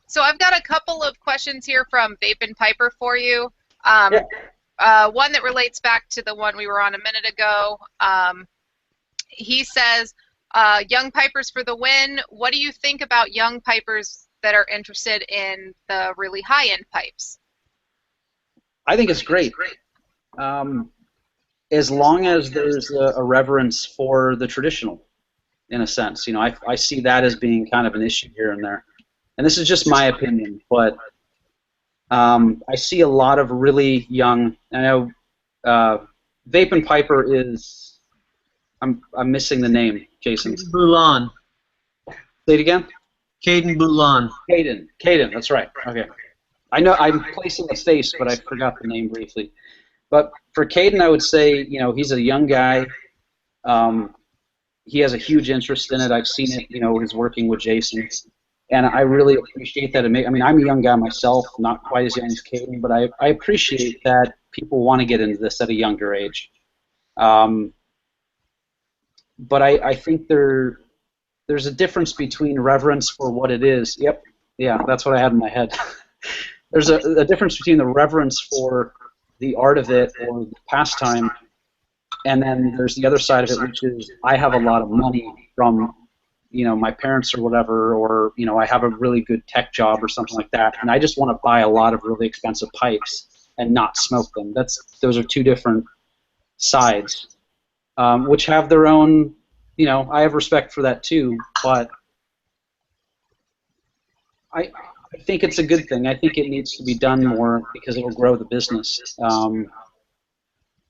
So I've got a couple of questions here from Vapin Piper for you. One that relates back to the one we were on a minute ago. He says, young pipers for the win. What do you think about young pipers that are interested in the really high-end pipes? I think it's great. As long as there's a reverence for the traditional, in a sense. You know, I see that as being kind of an issue here and there. And this is just my opinion, but I see a lot of really young, I know Vapin Piper is I'm missing the name, Jason. Caden Boulan. Say it again. Caden Boulan. Caden, that's right. Okay. I know I'm placing a face, but I forgot the name briefly. But for Caden, I would say, you know, he's a young guy. He has a huge interest in it. I've seen it, you know, he's working with Jason. And I really appreciate that. I mean, I'm a young guy myself, not quite as young as Caden, but I appreciate that people want to get into this at a younger age. But I think there's a difference between reverence for what it is. Yep, yeah, that's what I had in my head. There's a difference between the reverence for the art of it or the pastime, and then there's the other side of it, which is I have a lot of money from, you know, my parents or whatever, or, you know, I have a really good tech job or something like that, and I just want to buy a lot of really expensive pipes and not smoke them. Those are two different sides, which have their own, you know, I have respect for that too, but I think it's a good thing. I think it needs to be done more because it will grow the business.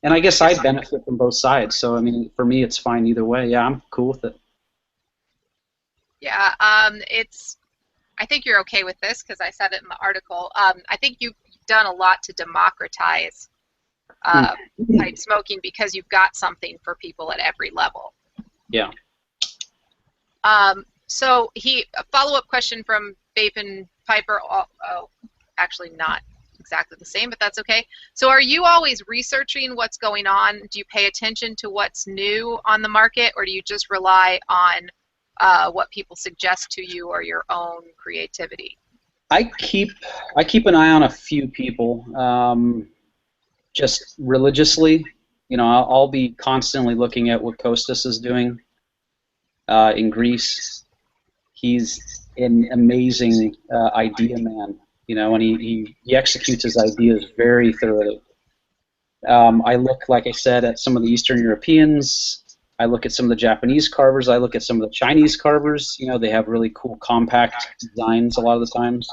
And I guess I benefit from both sides, so I mean, for me, it's fine either way. Yeah, I'm cool with it. Yeah, I think you're okay with this because I said it in the article. I think you've done a lot to democratize pipe smoking because you've got something for people at every level. Yeah. So a follow-up question from Vapin Piper. Oh, actually not exactly the same, but that's okay. So are you always researching what's going on? Do you pay attention to what's new on the market, or do you just rely on what people suggest to you or your own creativity? I keep an eye on a few people, just religiously. You know, I'll be constantly looking at what Kostas is doing in Greece. He's an amazing idea man, you know, and he executes his ideas very thoroughly. I look, like I said, at some of the Eastern Europeans. I look at some of the Japanese carvers. I look at some of the Chinese carvers. You know, they have really cool compact designs a lot of the times.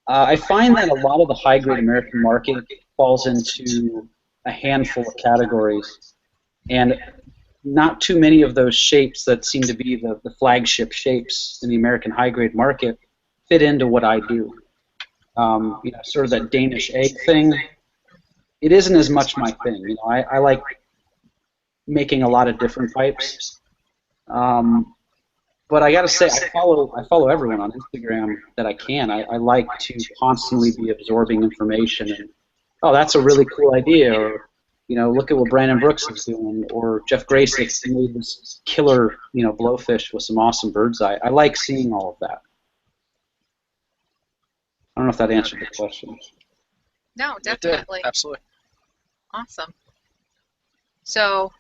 I find that a lot of the high-grade American market falls into a handful of categories, and not too many of those shapes that seem to be the flagship shapes in the American high-grade market fit into what I do. You know, sort of that Danish egg thing. It isn't as much my thing. You know, I like making a lot of different pipes. But I gotta say, I follow everyone on Instagram that I can. I like to constantly be absorbing information and, oh, that's a really cool idea, or, you know, look at what Brandon Brooks is doing, or Jeff Graysick made this killer, you know, blowfish with some awesome bird's eye. I like seeing all of that. I don't know if that answered the question. No, definitely. Absolutely. Awesome. So,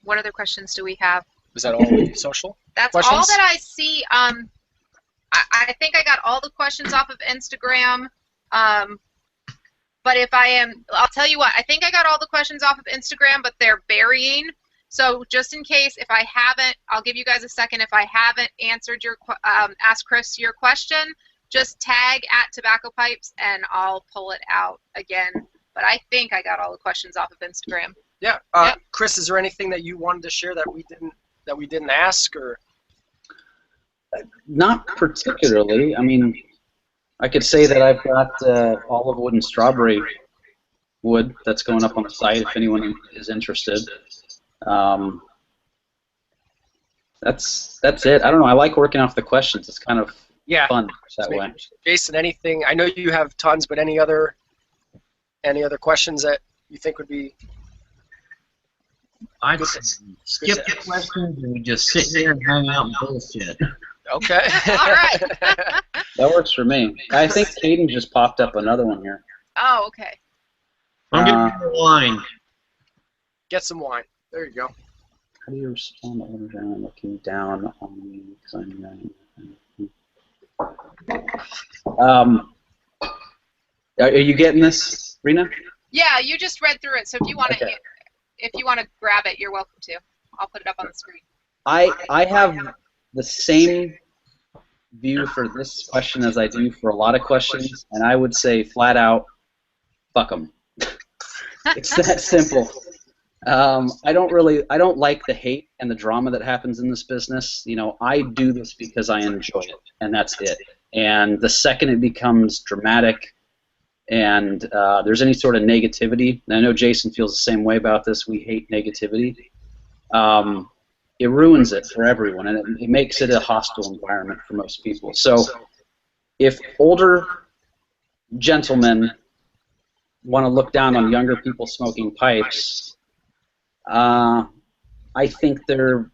what other questions do we have? Was that all the social That's questions? all that I see. I think I got all the questions off of Instagram. But if I'll tell you what, I think I got all the questions off of Instagram, but they're burying. So just in case, if I haven't, I'll give you guys a second. If I haven't answered asked Chris your question, just tag @TobaccoPipes and I'll pull it out again. But I think I got all the questions off of Instagram. Yeah. Yep. Chris, is there anything that you wanted to share that we didn't ask, or? Not particularly. I mean, I could say that I've got olive wood and strawberry wood that's going up on the site if anyone is interested. That's it. I don't know. I like working off the questions. It's kind of fun that way. Jason, anything? I know you have tons, but any other questions that you think would be? I'd skip the questions and just sit here and hang out and bullshit. Okay. All right. That works for me. I think Caden just popped up another one here. Oh, okay. I'm getting the wine. Get some wine. There you go. How do you respond to others and looking down on me? Are you getting this, Rena? Yeah, you just read through it. So if you want to, grab it, you're welcome to. I'll put it up on the screen. I have the same view for this question as I do for a lot of questions, and I would say flat out, fuck them. It's that simple. I don't like the hate and the drama that happens in this business. You know, I do this because I enjoy it, and that's it. And the second it becomes dramatic and there's any sort of negativity, and I know Jason feels the same way about this, we hate negativity, it ruins it for everyone, and it makes it a hostile environment for most people. So if older gentlemen want to look down on younger people smoking pipes, I think they're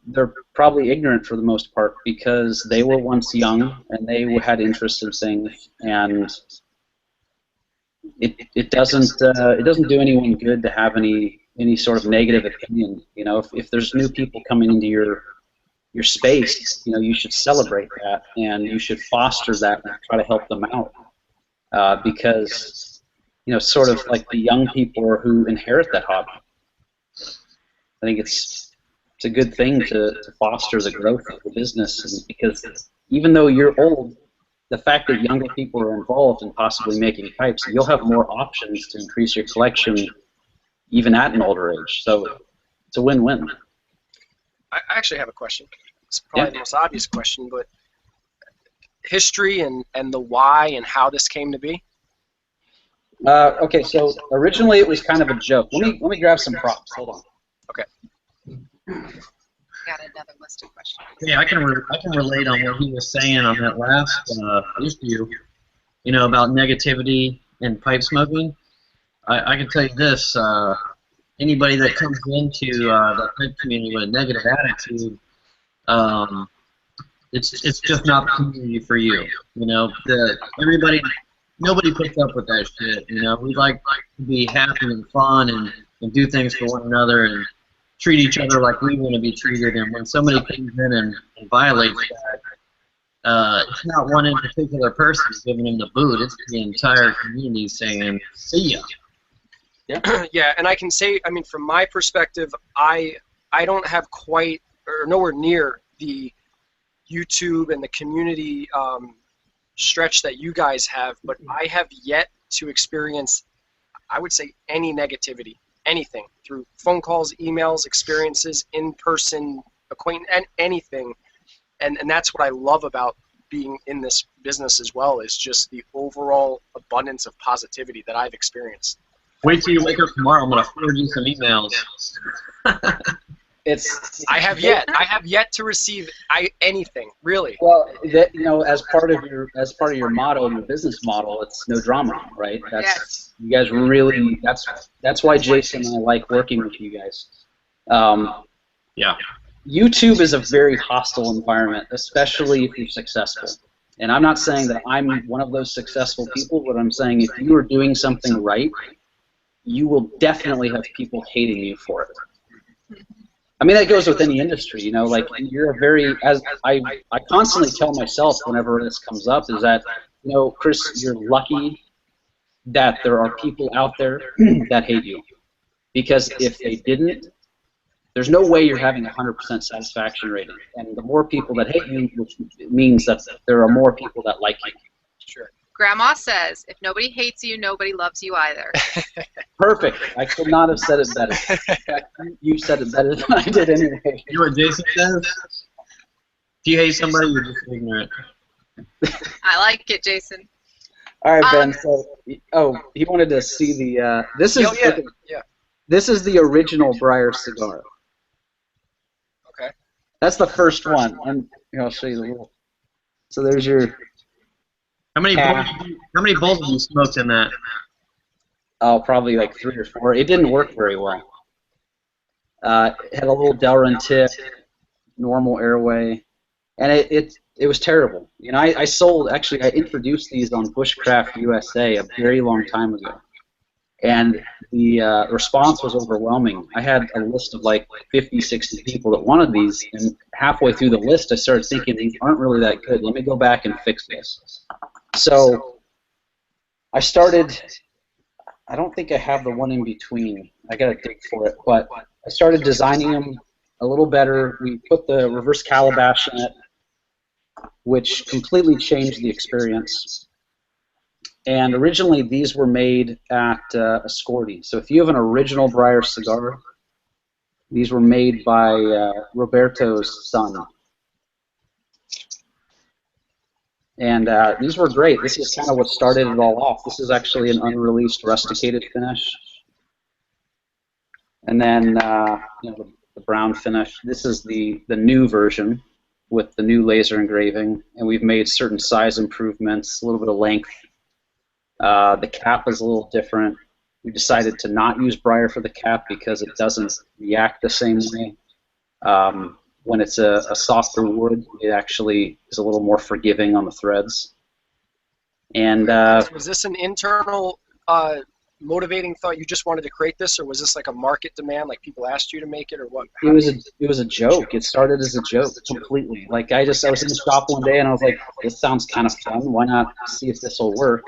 probably ignorant for the most part, because they were once young and they had interest in things, and it doesn't do anyone good to have any sort of negative opinion. You know, if there's new people coming into your space, you know, you should celebrate that, and you should foster that and try to help them out, because, you know, sort of like the young people who inherit that hobby. I think it's a good thing to foster the growth of the business, and because even though you're old, the fact that younger people are involved in possibly making pipes, you'll have more options to increase your collection even at an older age. So it's a win-win. I actually have a question. It's probably the most obvious question, but history and the why and how this came to be. Okay, so originally it was kind of a joke. Let me grab some props. Hold on. Okay. Got another list of questions. Yeah, I can relate on what he was saying on that last issue, you know, about negativity and pipe smoking. I can tell you this, anybody that comes into the pipe community with a negative attitude, it's just not the community for you. You know, nobody puts up with that shit. You know, we like to be happy and fun and do things for one another and treat each other like we want to be treated. And when somebody comes in and violates that, it's not one in particular person giving him the boot. It's the entire community saying, "See ya." Yeah. Yeah, and I can say, I mean, from my perspective, I don't have quite or nowhere near the YouTube and the community stretch that you guys have, but I have yet to experience, I would say, any negativity, anything, through phone calls, emails, experiences, in-person acquaintance, and anything. And that's what I love about being in this business as well, is just the overall abundance of positivity that I've experienced. Wait till you wake up tomorrow. I'm gonna forward you some emails. I have yet to receive anything, really. Well, that, you know, as part of your motto and your business model, it's no drama, right? Yes. You guys really, that's why Jason and I like working with you guys. Yeah. YouTube is a very hostile environment, especially if you're successful. And I'm not saying that I'm one of those successful people, but I'm saying if you are doing something right, you will definitely have people hating you for it. I mean, that goes with any industry, you know, like you're a very, as I constantly tell myself whenever this comes up, is that, you know, Chris, you're lucky that there are people out there that hate you. Because if they didn't, there's no way you're having a 100% satisfaction rating. And the more people that hate you, which means that there are more people that like you. Sure. Grandma says, if nobody hates you, nobody loves you either. Perfect. I could not have said it better. You said it better than I did anyway. You know what Jason says? If you hate somebody, you're just ignorant. I like it, Jason. All right, Ben. So, he wanted to see the. This is This is the original Briar cigar. Okay. That's the first one, and here, I'll show you the little. So there's your. How many bowls have you smoked in that? Oh, probably like 3 or 4. It didn't work very well. It had a little Delrin tip, normal airway, and it was terrible. You know, I introduced these on Bushcraft USA a very long time ago, and the response was overwhelming. I had a list of like 50, 60 people that wanted these, and halfway through the list I started thinking, these aren't really that good. Let me go back and fix this. So I started, I don't think I have the one in between. I gotta dig for it, but I started designing them a little better. We put the reverse calabash in it, which completely changed the experience. And originally these were made at Ascorti. So if you have an original Briar cigar, These were made by Roberto's son. And these were great. This is kind of what started it all off. This is actually an unreleased rusticated finish. And then you know, the brown finish. This is the new version with the new laser engraving. And we've made certain size improvements, a little bit of length. The cap is a little different. We decided to not use briar for the cap because it doesn't react the same way. When it's a softer wood, it actually is a little more forgiving on the threads. And was this an internal motivating thought? You just wanted to create this, or was this like a market demand? Like people asked you to make it, or what? It was a joke. It started as a joke completely. Like I was in the shop one day and I was like, this sounds kind of fun. Why not see if this will work?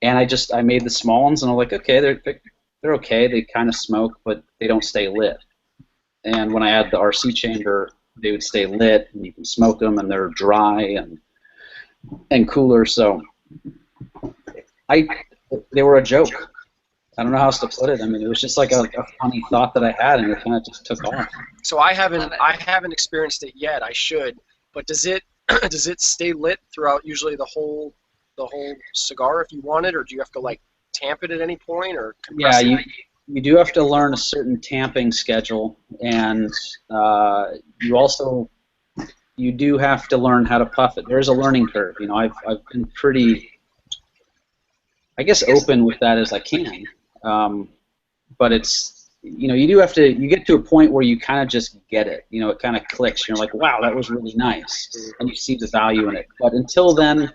And I made the small ones and I'm like, okay, they're okay. They kind of smoke, but they don't stay lit. And when I add the RC chamber, they would stay lit, and you can smoke them, and they're dry and cooler. So they were a joke. I don't know how else to put it. I mean, it was just like a funny thought that I had, and it kind of just took off. So I haven't experienced it yet. I should, but does it stay lit throughout usually the whole cigar if you want it, or do you have to like tamp it at any point or compress it? You do have to learn a certain tamping schedule, and you do have to learn how to puff it. There's a learning curve. You know, I've been pretty, I guess, open with that as I can. But it's, you know, you get to a point where you kind of just get it. You know, it kind of clicks. You're like, wow, that was really nice, and you see the value in it. But until then,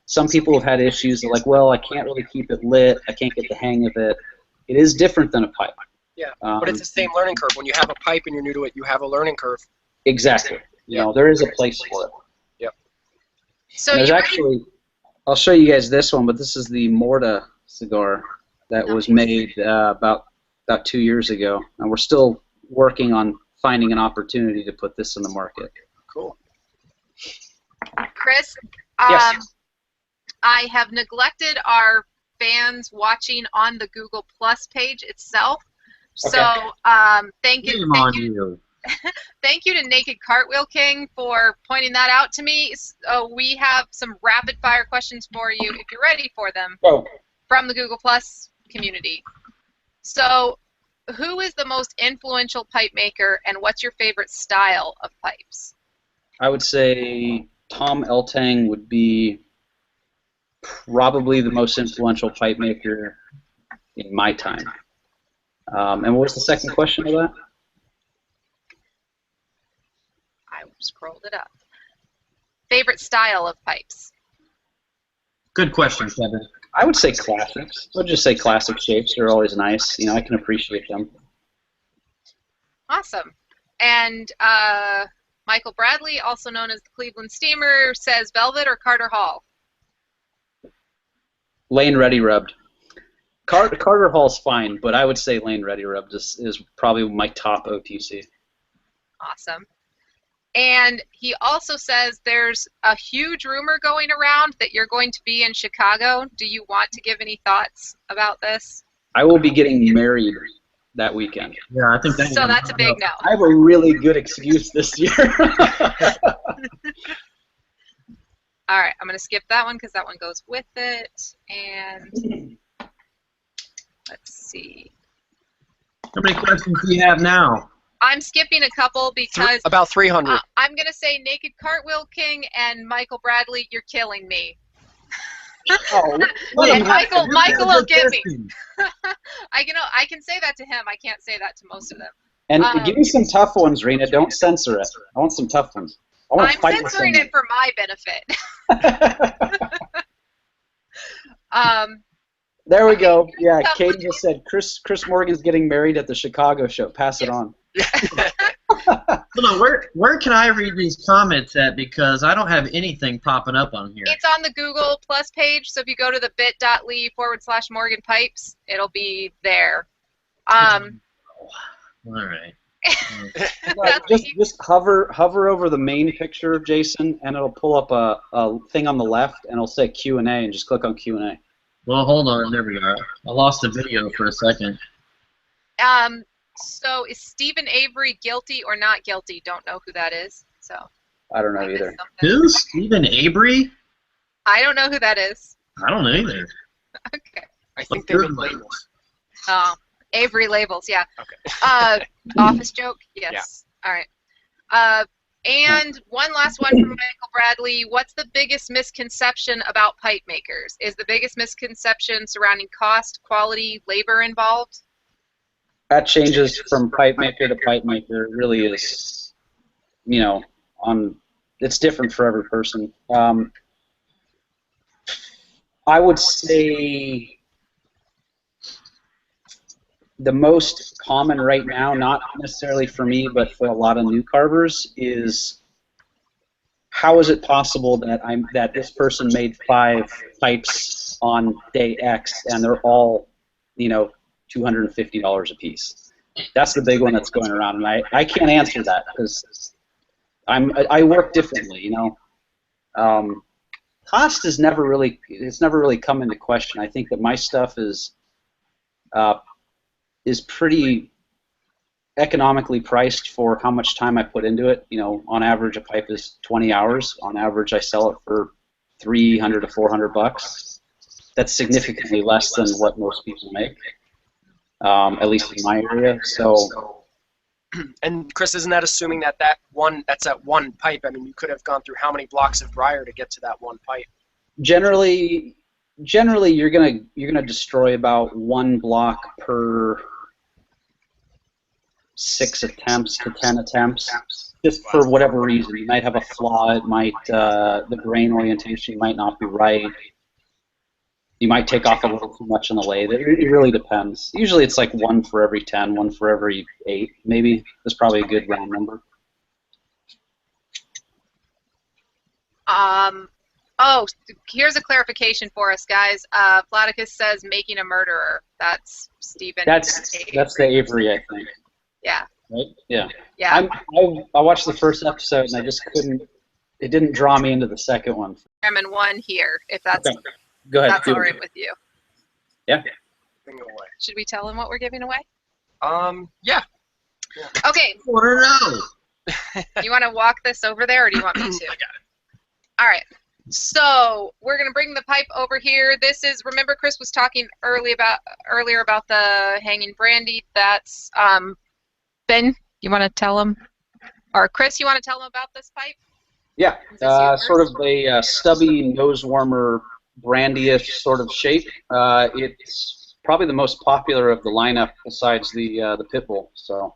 some people have had issues. They're like, well, I can't really keep it lit. I can't get the hang of it. It is different than a pipe. Yeah, but it's the same learning curve. When you have a pipe and you're new to it, you have a learning curve. Exactly. You know, there is a place for it. Yep. So there's actually, I'll show you guys this one, but this is the Morta cigar that was made about 2 years ago, and we're still working on finding an opportunity to put this in the market. Cool. Chris, Yes. I have neglected our fans watching on the Google Plus page itself. Okay. So thank you to Naked Cartwheel King for pointing that out to me. So we have some rapid fire questions for you if you're ready for them from the Google Plus community. So who is the most influential pipe maker, and what's your favorite style of pipes? I would say Tom Eltang would be probably the most influential pipe maker in my time. And what was the second question of that? I scrolled it up. Favorite style of pipes? Good question, Kevin. I would say classics. I would just say classic shapes. They're always nice. You know, I can appreciate them. Awesome. And Michael Bradley, also known as the Cleveland Steamer, says Velvet or Carter Hall? Lane Ready Rubbed. Carter Hall's fine, but I would say Lane Ready Rubbed is probably my top OTC. Awesome. And he also says there's a huge rumor going around that you're going to be in Chicago. Do you want to give any thoughts about this? I will be getting married that weekend. Yeah, I think that. So that's a big no. I have a really good excuse this year. All right, I'm going to skip that one because that one goes with it. And let's see. How many questions do you have now? I'm skipping a couple because About 300. I'm going to say Naked Cartwheel King and Michael Bradley, you're killing me. Oh, And Michael will get me. I can say that to him. I can't say that to most of them. And give me some tough ones, Rena. Don't censor it. I want some tough ones. I'm censoring it for my benefit. There we go. Yeah, Katie just said Chris Morgan's getting married at the Chicago show. Pass it on. Hold on, where can I read these comments at? Because I don't have anything popping up on here. It's on the Google Plus page, so if you go to the bit.ly/Morgan Pipes, it'll be there. All right. Just hover over the main picture, Jason, and it'll pull up a thing on the left, and it'll say Q&A, and just click on Q&A. Well, hold on. There we are. I lost the video for a second. So is Stephen Avery guilty or not guilty? Don't know who that is. So I don't know I missed either. something. Who? Stephen Avery? I don't know who that is. I don't know either. Okay. I think they make labels. Oh, Avery labels, yeah. Okay. Office joke? Yes. All right. And one last one from Michael Bradley. What's the biggest misconception about pipe makers? Is the biggest misconception surrounding cost, quality, labor involved? That changes from pipe maker to pipe maker. It really is, you know, it's different for every person. I would say the most common right now, not necessarily for me, but for a lot of new carvers, is how is it possible that this person made 5 pipes on day X and they're all, you know, $250 a piece? That's the big one that's going around, and I can't answer that because I work differently, you know. Cost is never really come into question. I think that my stuff is pretty economically priced for how much time I put into it. You know, on average a pipe is 20 hours. On average I sell it for $300 to $400. That's significantly less than what most people make, at least in my area. So. And Chris, isn't that assuming that's that one pipe? I mean, you could have gone through how many blocks of briar to get to that one pipe? Generally, you're gonna destroy about 1 block per 6 attempts to 10 attempts, just for whatever reason. You might have a flaw. It might the grain orientation might not be right. You might take off a little too much on the lathe. It really depends. Usually it's like 1 for every 10, 1 for every 8, maybe. That's probably a good round number. Oh, here's a clarification for us, guys. Flaticus says making a murderer. That's Stephen. That's the Avery, I think. Yeah. Right? Yeah. Yeah. I watched the first episode and I just couldn't. It didn't draw me into the second one. And 1 here, if that's. Okay. Go ahead. That's all right with you. Yeah. Bring it away. Should we tell him what we're giving away? Yeah. Okay. I want to know. You want to walk this over there, or do you want me to? I got it. All right. So we're gonna bring the pipe over here. This is. Remember, Chris was talking earlier about the hanging brandy. That's Ben. You want to tell him, or Chris? You want to tell him about this pipe? Yeah. Is this yours? Sort of a stubby nose warmer, brandy-ish sort of shape. It's probably the most popular of the lineup besides the Pitbull. So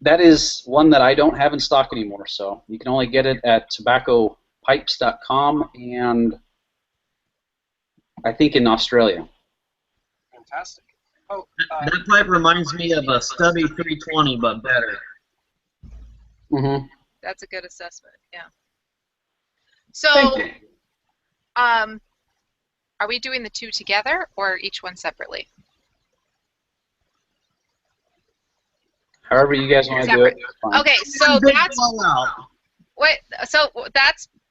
that is one that I don't have in stock anymore. So you can only get it at tobaccopipes.com and I think in Australia. Fantastic. Oh, That pipe reminds me of a stubby 320, but better. Mm-hmm. That's a good assessment. Yeah. So, Thank you. are we doing the 2 together or each one separately? However you guys want to do it. It's fine. Okay, so Big that's blowout.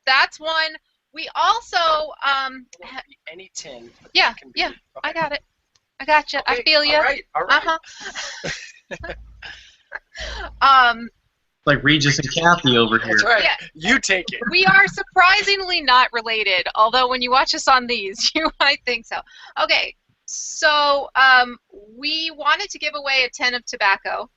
that's one. We also any tin. yeah, Can be. yeah, Okay. I got it. I got you. I Okay, feel you. All right. All right. Like Regis and Kathy over here. That's right. Yeah. You take it. We are surprisingly not related, although when you watch us on these, you might think so. Okay, so we wanted to give away a tin of tobacco.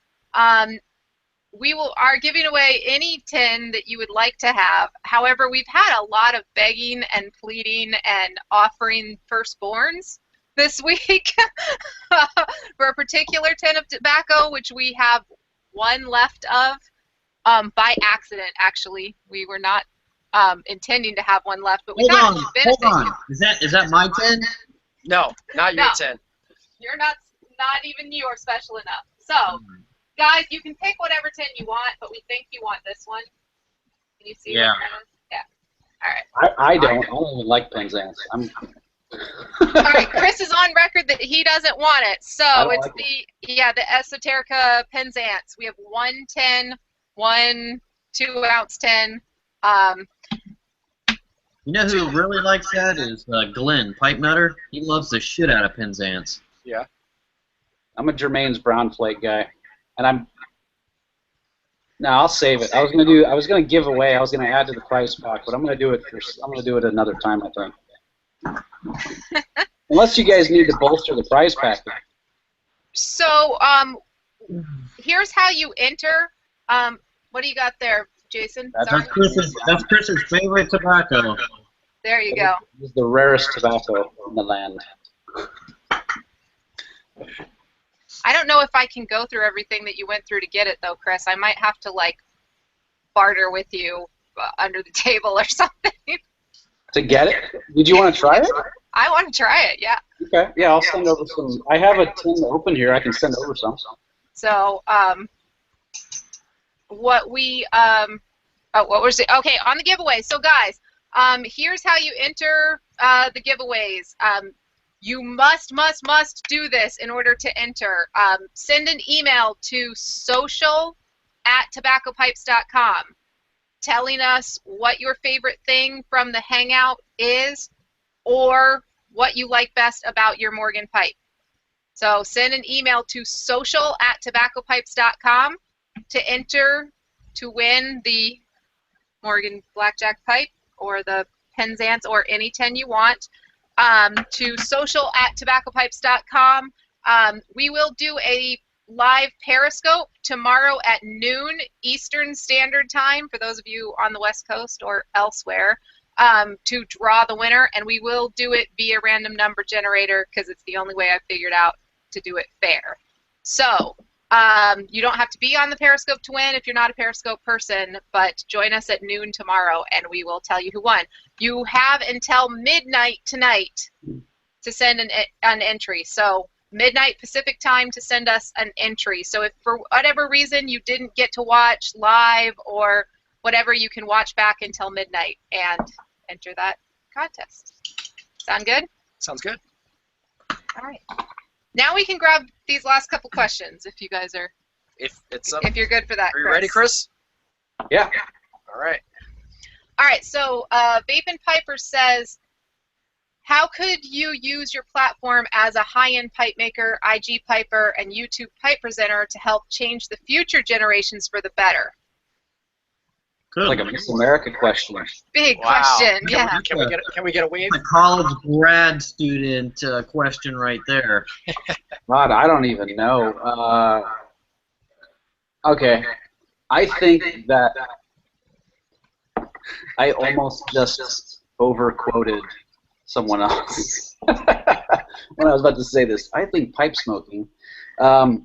We are giving away any tin that you would like to have. However, we've had a lot of begging and pleading and offering firstborns this week for a particular tin of tobacco, which we have 1 left of. By accident, actually. We were not intending to have 1 left, but we thought it would benefit Hold on. you. Is that my 10? No, not your No. 10. You're not even you are special enough. So, guys, you can pick whatever tin you want, but we think you want this one. Can you see? Yeah. What that is? Yeah. All right. I don't even like Penzance. All right. Chris is on record that he doesn't want it. So don't it's like the Esoterica Penzance. We have 110, 1 2-ounce tin. You know who really likes that is Glenn, Pipe Nutter. He loves the shit out of Penzance. Yeah. I'm a Germain's brown flake guy. and I'm. No, I'll save it. I was gonna give away. I was gonna add to the price pack, but I'm gonna do it another time, I think. Unless you guys need to bolster the prize pack. So, here's how you enter. What do you got there, Jason? Sorry. That's Chris's favorite tobacco. There you go. This is the rarest tobacco in the land. I don't know if I can go through everything that you went through to get it, though, Chris. I might have to, like, barter with you under the table or something. To get it? Did you want to try it? I want to try it, yeah. Okay. Yeah, I'll send over some. I have a tin open here. I can send over some. So, what was it? Okay, on the giveaway. So, guys, here's how you enter the giveaways. You must do this in order to enter. Send an email to social@tobaccopipes.com telling us what your favorite thing from the Hangout is or what you like best about your Morgan pipe. So send an email to social@tobaccopipes.com to enter to win the Morgan Blackjack pipe or the Penzance or any 10 you want. To social@tobaccopipes.com. We will do a live Periscope tomorrow at noon Eastern Standard Time for those of you on the West Coast or elsewhere to draw the winner, and we will do it via random number generator because it's the only way I've figured out to do it fair. So you don't have to be on the Periscope to win if you're not a Periscope person, but join us at noon tomorrow and we will tell you who won. You have until midnight tonight to send an entry. So midnight Pacific time to send us an entry. So if for whatever reason you didn't get to watch live or whatever, you can watch back until midnight and enter that contest. Sound good? Sounds good. All right. Now we can grab these last couple questions if you guys are. If it's up. If you're good for that. Are you ready, Chris? Yeah. All right. All right. So Vapin Piper says, how could you use your platform as a high-end pipe maker, IG piper, and YouTube pipe presenter to help change the future generations for the better? Good. Like a Miss America question. Big Wow. question, yeah. Can we get a wave? A college grad student question right there. God, I don't even know. Okay. I think that I almost just overquoted someone else when I was about to say this. I think pipe smoking. Was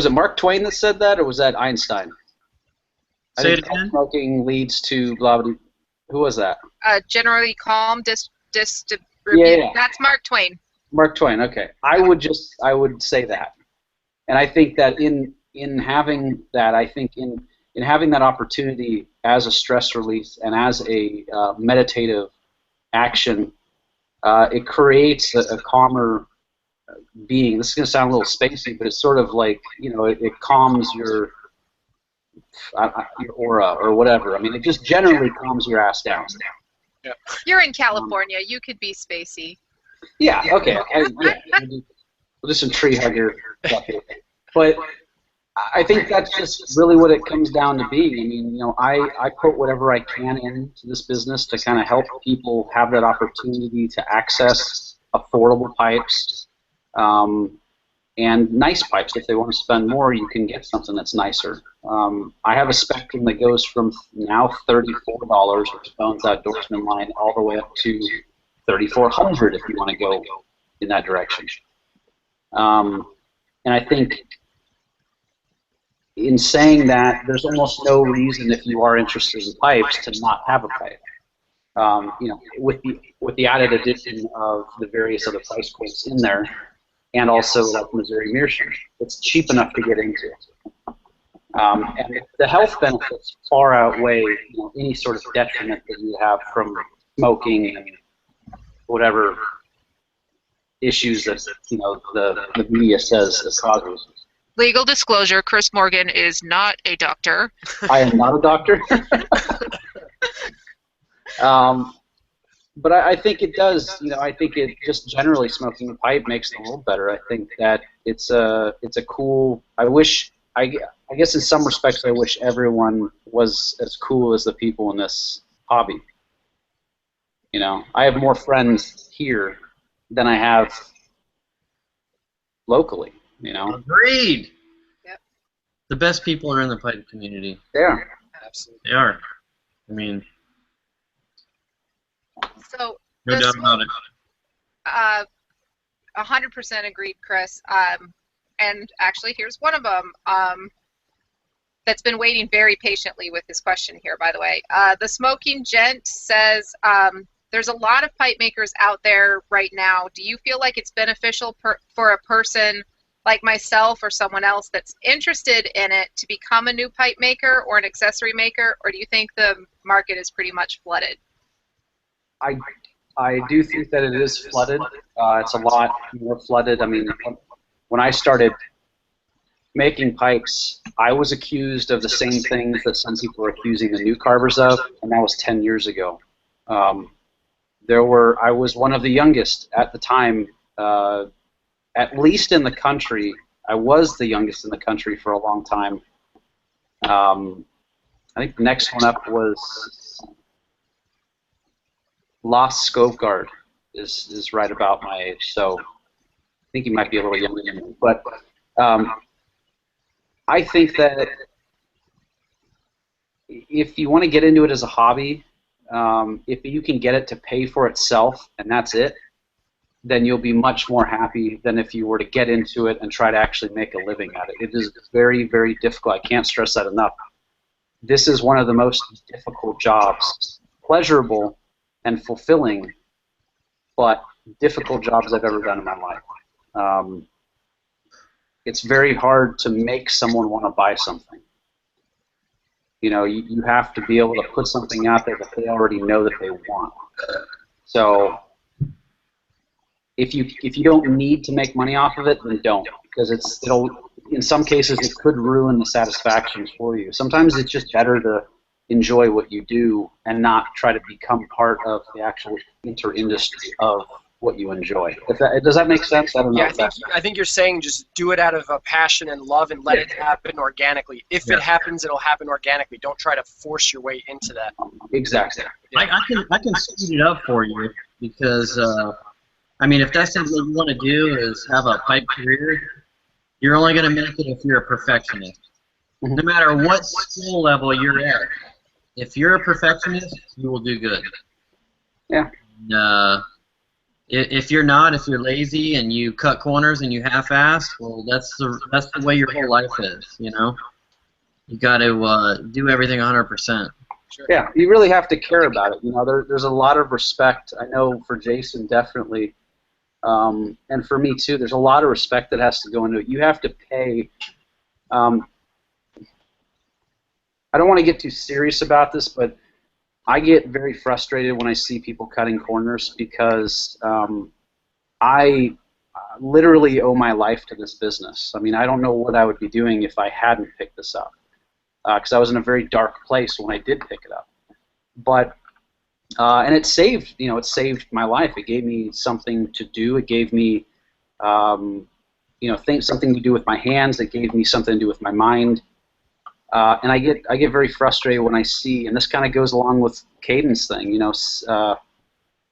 it Mark Twain that said that, or was that Einstein? Say it I think pipe again. smoking leads to blah blah. Who was that? Generally calm, Yeah. That's Mark Twain. Mark Twain. Okay. I would say that, and I think that in having that, I think in having that opportunity as a stress release and as a meditative action, it creates a calmer being. This is going to sound a little spacey, but it's sort of like, you know, it calms your aura or whatever. I mean, it just generally calms your ass down. Yeah. You're in California. You could be spacey. Yeah. Okay. We'll do some tree hugger stuff here. But I think that's just really what it comes down to be. I mean, you know, I put whatever I can into this business to kind of help people have that opportunity to access affordable pipes and nice pipes. If they want to spend more, you can get something that's nicer. I have a spectrum that goes from now $34, which Bones Outdoorsman line, all the way up to $3,400 if you want to go in that direction. And I think in saying that, there's almost no reason if you are interested in pipes to not have a pipe. You know, with the added addition of the various other price points in there, and also like Missouri Meerschaum, it's cheap enough to get into. And the health benefits far outweigh, you know, any sort of detriment that you have from smoking and whatever issues that, you know, the media says it causes. Legal disclosure, Chris Morgan is not a doctor. I am not a doctor. but I think it does. You know, I think it just generally smoking a pipe makes the world better. I think that it's a cool. I guess in some respects I wish everyone was as cool as the people in this hobby. You know, I have more friends here than I have locally. You know. Agreed. Yep. The best people are in the pipe community. They are. Absolutely. They are. I mean, So no the doubt about it. 100% agreed, Chris. And actually, here's one of them that's been waiting very patiently with this question here, by the way. The Smoking Gent says, there's a lot of pipe makers out there right now. Do you feel like it's beneficial for a person like myself or someone else that's interested in it to become a new pipe maker or an accessory maker, or do you think the market is pretty much flooded? I do think that it is flooded. It's a lot more flooded. I mean, when I started making pipes, I was accused of the same things that some people are accusing the new carvers of, and that was 10 years ago. I was one of the youngest at the time, at least in the country. I was the youngest in the country for a long time. I think the next one up was Lost Skovgaard is right about my age, so I think he might be a little younger than me. But I think that if you want to get into it as a hobby, if you can get it to pay for itself and that's it, then you'll be much more happy than if you were to get into it and try to actually make a living at it. It is very, very difficult. I can't stress that enough. This is one of the most difficult jobs. Pleasurable and fulfilling, but difficult jobs I've ever done in my life. It's very hard to make someone want to buy something. You know, you have to be able to put something out there that they already know that they want. So if you don't need to make money off of it, then don't, because it'll in some cases it could ruin the satisfactions for you. Sometimes it's just better to enjoy what you do and not try to become part of the actual inter-industry of what you enjoy. Does that make sense? I don't know. Yeah, I think you're saying just do it out of passion and love and let it happen organically. If it happens, it'll happen organically. Don't try to force your way into that. Exactly. I can speed it up for you because I mean, if that's something you want to do is have a pipe career, you're only going to make it if you're a perfectionist. Mm-hmm. No matter what skill level you're at, if you're a perfectionist, you will do good. Yeah. If you're not, if you're lazy and you cut corners and you half-ass, well, that's the way your whole life is. You know, you got to do everything 100%. Sure. Yeah, you really have to care about it. You know, there's a lot of respect. I know for Jason definitely, and for me too. There's a lot of respect that has to go into it. You have to pay. I don't want to get too serious about this, but I get very frustrated when I see people cutting corners because I literally owe my life to this business. I mean, I don't know what I would be doing if I hadn't picked this up, because I was in a very dark place when I did pick it up. But and it saved my life. It gave me something to do. It gave me something to do with my hands. It gave me something to do with my mind. And I get very frustrated when I see, and this kind of goes along with Caden's thing, you know,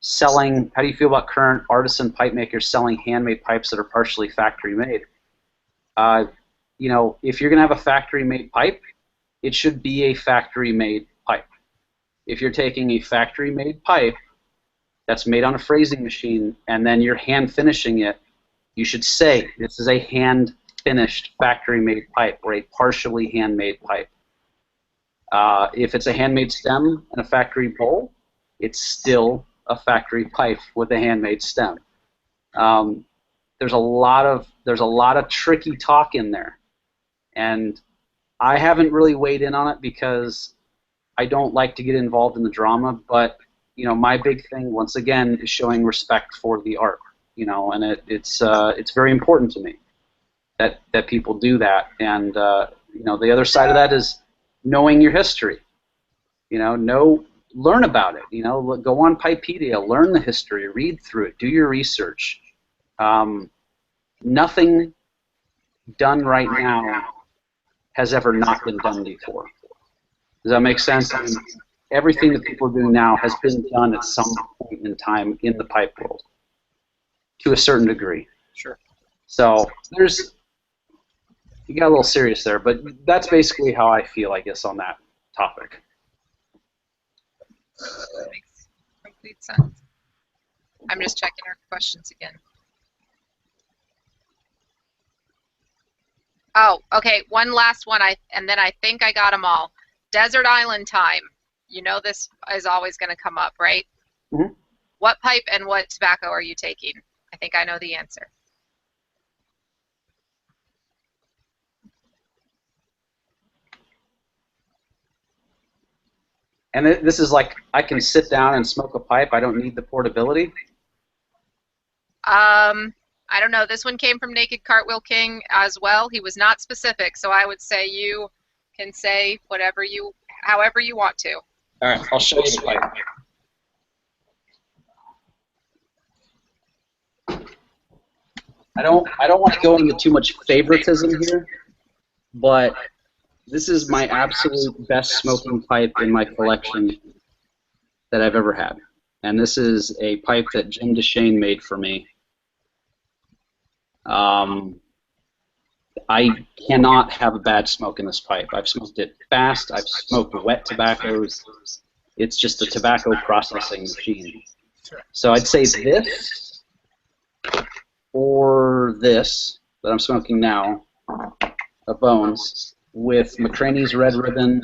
selling. How do you feel about current artisan pipe makers selling handmade pipes that are partially factory made? You know, if you're going to have a factory made pipe, it should be a factory made pipe. If you're taking a factory made pipe that's made on a phrasing machine and then you're hand finishing it, you should say this is a hand finished factory-made pipe or a partially handmade pipe. If it's a handmade stem and a factory bowl, it's still a factory pipe with a handmade stem. There's a lot of tricky talk in there, and I haven't really weighed in on it because I don't like to get involved in the drama. But you know, my big thing once again is showing respect for the art. You know, and it's very important to me that people do that. And you know, the other side of that is knowing your history. You know learn about it. You know, go on Pipedia, learn the history, read through it, do your research. Nothing done right now has ever not been done before. Does that make sense? I mean, everything that people do now has been done at some point in time in the pipe world, to a certain degree. Sure. So you got a little serious there, but that's basically how I feel, I guess, on that topic. Makes complete sense. I'm just checking our questions again. Oh, okay. One last one, and then I think I got them all. Desert Island time. You know this is always going to come up, right? Mm-hmm. What pipe and what tobacco are you taking? I think I know the answer. And this is like, I can sit down and smoke a pipe. I don't need the portability. I don't know. This one came from Naked Cartwheel King as well. He was not specific, so I would say you can say however you want to. All right, I'll show you the pipe. I don't want to go into too much favoritism here, but this is my absolute best smoking pipe in my collection that I've ever had. And this is a pipe that Jim DeShane made for me. I cannot have a bad smoke in this pipe. I've smoked it fast. I've smoked wet tobaccos. It's just a tobacco processing machine. So I'd say this or this that I'm smoking now, a Bones, with McCraney's Red Ribbon,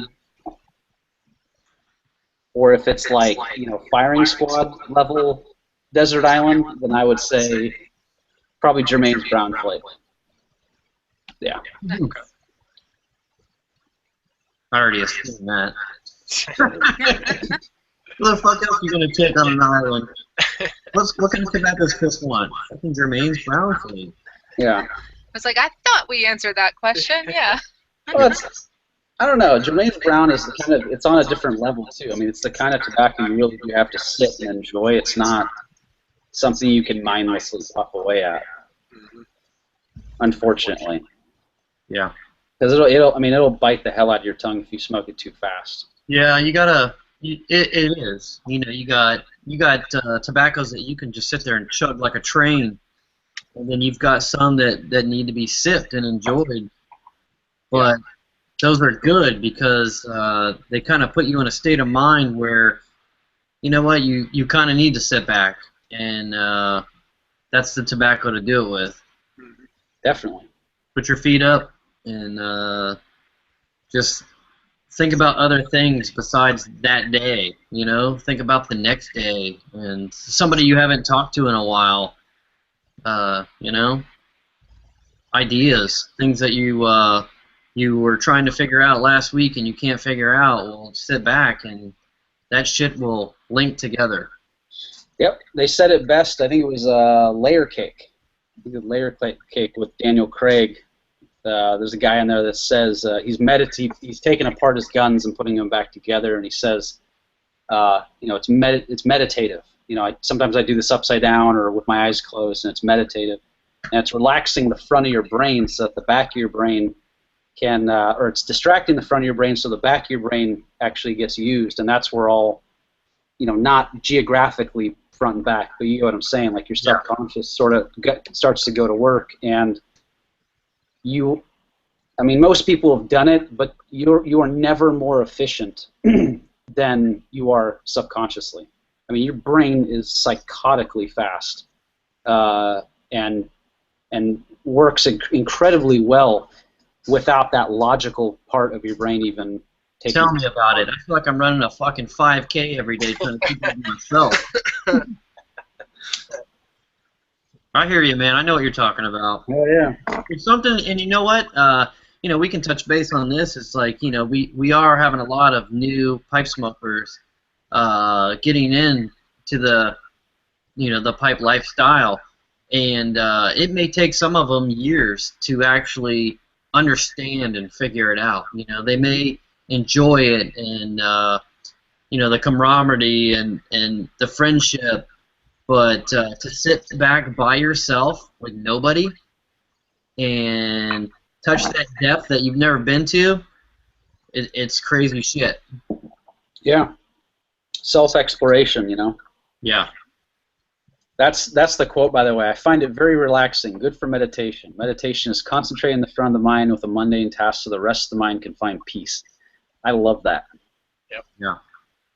or if it's like, you know, firing squad level Desert Island, then I would say probably Germain's Brown Flake. Yeah. Okay. I already assumed that. What the fuck else are you gonna take on an island? What kind of tobacco does Chris want? Fucking Germain's Brown Flake. Yeah. I was like, I thought we answered that question. Yeah. Well, I don't know. Germain's Brown is the kind of, it's on a different level too. I mean, it's the kind of tobacco you really do have to sit and enjoy. It's not something you can mindlessly puff away at. Unfortunately. Yeah. Because it'll bite the hell out of your tongue if you smoke it too fast. Yeah, you gotta. It is. You know, you got tobaccos that you can just sit there and chug like a train, and then you've got some that need to be sipped and enjoyed. But those are good because they kind of put you in a state of mind where, you know what, you kind of need to sit back, and that's the tobacco to do it with. Definitely. Put your feet up and just think about other things besides that day, you know? Think about the next day and somebody you haven't talked to in a while, you know? Ideas, things that you were trying to figure out last week and you can't figure out. Well, sit back and that shit will link together. Yep, they said it best. I think it was Layer Cake. I think it's Layer Cake with Daniel Craig. There's a guy in there that says he's taking apart his guns and putting them back together, and he says, you know, it's meditative. You know, sometimes I do this upside down or with my eyes closed, and it's meditative, and it's relaxing the front of your brain so that the back of your brain can, or it's distracting the front of your brain so the back of your brain actually gets used, and that's where all, you know, not geographically front and back, but you know what I'm saying, like your subconscious sort of starts to go to work, and I mean, most people have done it, but you are never more efficient than you are subconsciously. I mean, your brain is psychotically fast, and works incredibly well without that logical part of your brain even taking. Tell me about it. I feel like I'm running a fucking 5K every day trying to keep up with myself. I hear you, man. I know what you're talking about. Oh yeah. It's something, and you know what? You know, we can touch base on this. It's like, you know, we are having a lot of new pipe smokers getting in to the, you know, the pipe lifestyle, and it may take some of them years to actually understand and figure it out. You know, they may enjoy it and the camaraderie and the friendship. But to sit back by yourself with nobody and touch that depth that you've never been to, it's crazy shit. Yeah. Self-exploration, Yeah. That's the quote, by the way. I find it very relaxing, good for meditation. Meditation is concentrating the front of the mind with a mundane task so the rest of the mind can find peace. I love that. Yep. Yeah.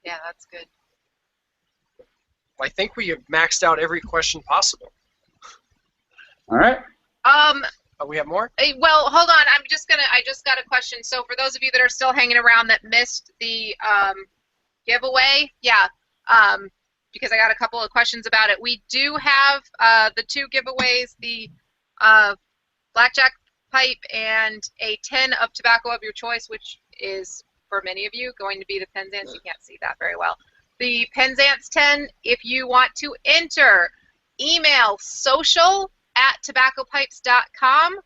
Yeah, that's good. I think we have maxed out every question possible. All right. We have more? Well, hold on. I just got a question. So for those of you that are still hanging around that missed the giveaway, yeah, because I got a couple of questions about it. We do have the 2 giveaways, the blackjack pipe and a tin of tobacco of your choice, which is, for many of you, going to be the Penzance. You can't see that very well. The Penzance 10, if you want to enter, email social@tobaccopipes.com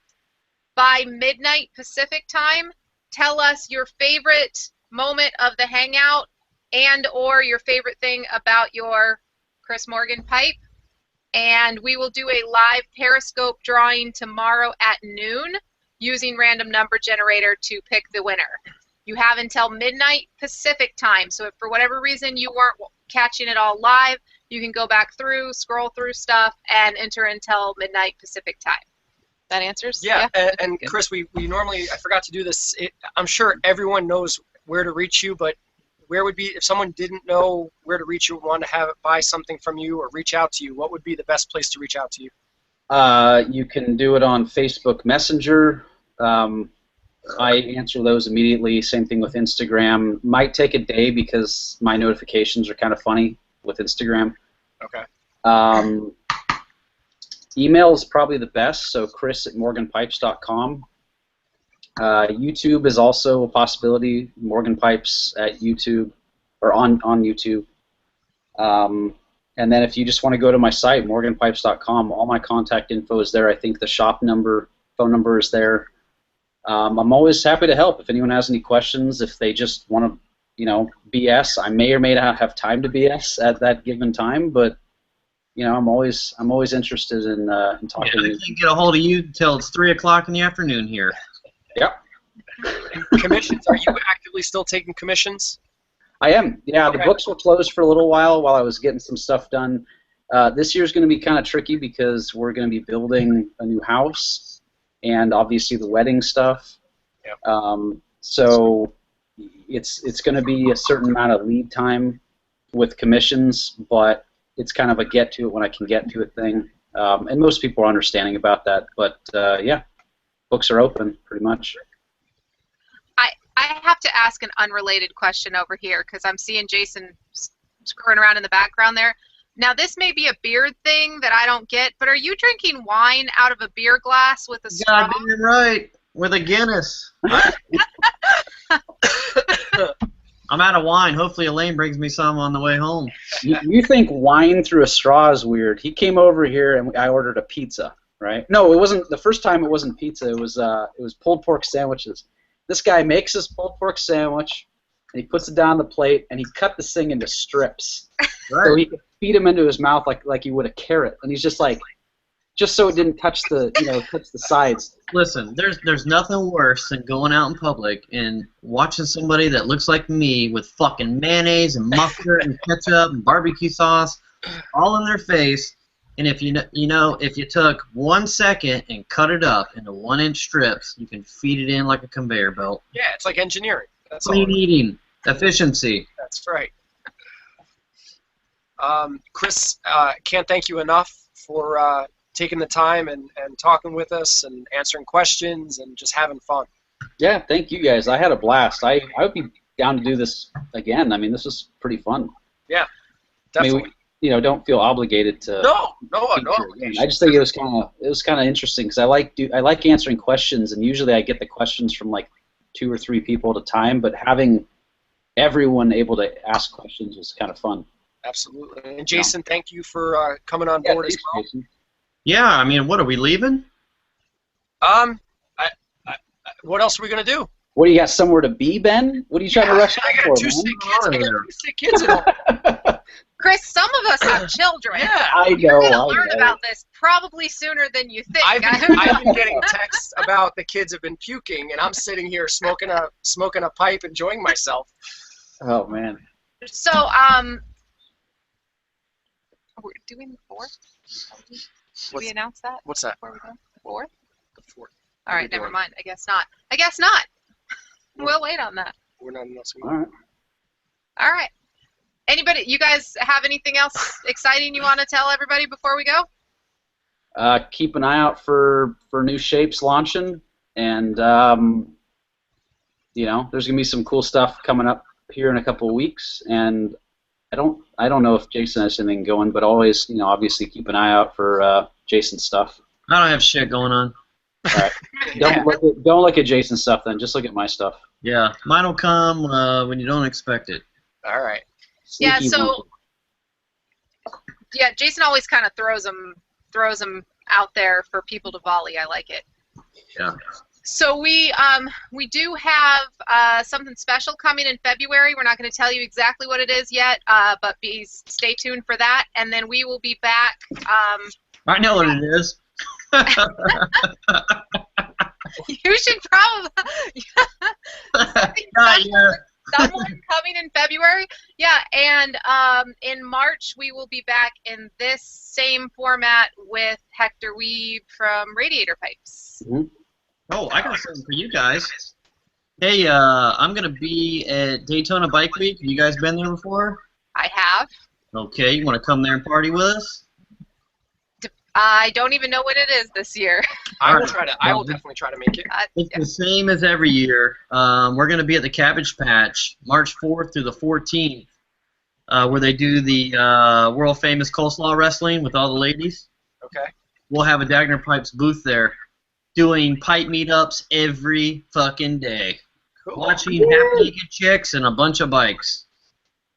by midnight Pacific time. Tell us your favorite moment of the hangout and or your favorite thing about your Chris Morgan pipe. And we will do a live Periscope drawing tomorrow at noon using random number generator to pick the winner. You have until midnight Pacific time. So if for whatever reason you weren't catching it all live, you can go back through, scroll through stuff, and enter until midnight Pacific time. That answers? Yeah, and Chris, we normally, I forgot to do this. I'm sure everyone knows where to reach you, but where would be, if someone didn't know where to reach you, want to buy something from you or reach out to you, what would be the best place to reach out to you? You can do it on Facebook Messenger. I answer those immediately. Same thing with Instagram. Might take a day because my notifications are kind of funny with Instagram. Okay. Email is probably the best, so chris@morganpipes.com. YouTube is also a possibility. Morgan Pipes at YouTube, or on YouTube. And then if you just want to go to my site, morganpipes.com, all my contact info is there. I think the shop number, phone number is there. I'm always happy to help if anyone has any questions. If they just want to, BS, I may or may not have time to BS at that given time, but I'm always interested in talking. Yeah, I can't get a hold of you until it's 3 o'clock in the afternoon here. Yep. Commissions? Are you actively still taking commissions? I am. Yeah, Okay. The books were closed for a little while I was getting some stuff done. This year's going to be kind of tricky because we're going to be building a new house and obviously the wedding stuff. Yep. So it's going to be a certain amount of lead time with commissions, but it's kind of a get to it when I can get to it thing. And most people are understanding about that, but yeah, books are open pretty much. I have to ask an unrelated question over here because I'm seeing Jason screwing around in the background there. Now, this may be a beard thing that I don't get, but are you drinking wine out of a beer glass with a straw? Goddamn right, with a Guinness. I'm out of wine. Hopefully Elaine brings me some on the way home. You think wine through a straw is weird. He came over here and I ordered a pizza, right? No, it wasn't. The first time it wasn't pizza. It was pulled pork sandwiches. This guy makes his pulled pork sandwich, and he puts it down the plate, and he cut this thing into strips. Right. So he could feed him into his mouth like you would a carrot. And he's just like, just so it didn't touch the touch the sides. Listen, there's nothing worse than going out in public and watching somebody that looks like me with fucking mayonnaise and mustard and ketchup and barbecue sauce all in their face. And if if you took 1 second and cut it up into 1-inch strips, you can feed it in like a conveyor belt. Yeah, it's like engineering. That's all. Clean eating, efficiency. That's right. Chris, can't thank you enough for taking the time and talking with us and answering questions and just having fun. Yeah, thank you guys. I had a blast. I would be down to do this again. I mean, this was pretty fun. Yeah, definitely. I mean, don't feel obligated to. No. I just think it was kind of interesting because I like answering questions, and usually I get the questions from like 2 or 3 people at a time. But having everyone able to ask questions was kind of fun. Absolutely. And Jason, thank you for coming on board as well. Jason. Yeah, I mean, what are we leaving? What else are we gonna do? What do you got? Somewhere to be, Ben? What are you trying to rush I out got for, two man? sick kids. I got two sick kids at home. Chris, some of us have children. Yeah. I You're know. gonna I learn know. about this probably sooner than you think. I've been getting texts about the kids have been puking, and I'm sitting here smoking a pipe, enjoying myself. Oh man. So, we're doing the 4th? Should we announce that What's that? before we go? 4th? The 4th. All right, What are we never doing? mind. I guess not. I guess not. We'll wait on that. We're not announcing. All right. All right. Anybody, you guys have anything else exciting you want to tell everybody before we go? Keep an eye out for new shapes launching, and you know, there's gonna be some cool stuff coming up here in a couple of weeks. And I don't know if Jason has anything going, but always, you know, obviously keep an eye out for Jason's stuff. I don't have shit going on. All right. Don't look at Jason's stuff then. Just look at my stuff. Yeah, mine will come when you don't expect it. All right. Yeah, Sneaky so monkey. yeah, Jason always kind of throws them out there for people to volley. I like it. Yeah. So we do have something special coming in February. We're not going to tell you exactly what it is yet, but stay tuned for that. And then we will be back. I know what it is. You should probably Yeah. someone coming in February. Yeah, and in March we will be back in this same format with Hector Weeb from Radiator Pipes. Oh, I got something for you guys. Hey, I'm gonna be at Daytona Bike Week. Have you guys been there before? I have. Okay, you want to come there and party with us? I don't even know what it is this year. I will definitely try to make it. It's the same as every year. We're going to be at the Cabbage Patch, March 4th through the 14th, where they do the world-famous coleslaw wrestling with all the ladies. Okay. We'll have a Dagner Pipes booth there, doing pipe meetups every fucking day. Cool. Watching half-naked chicks and a bunch of bikes.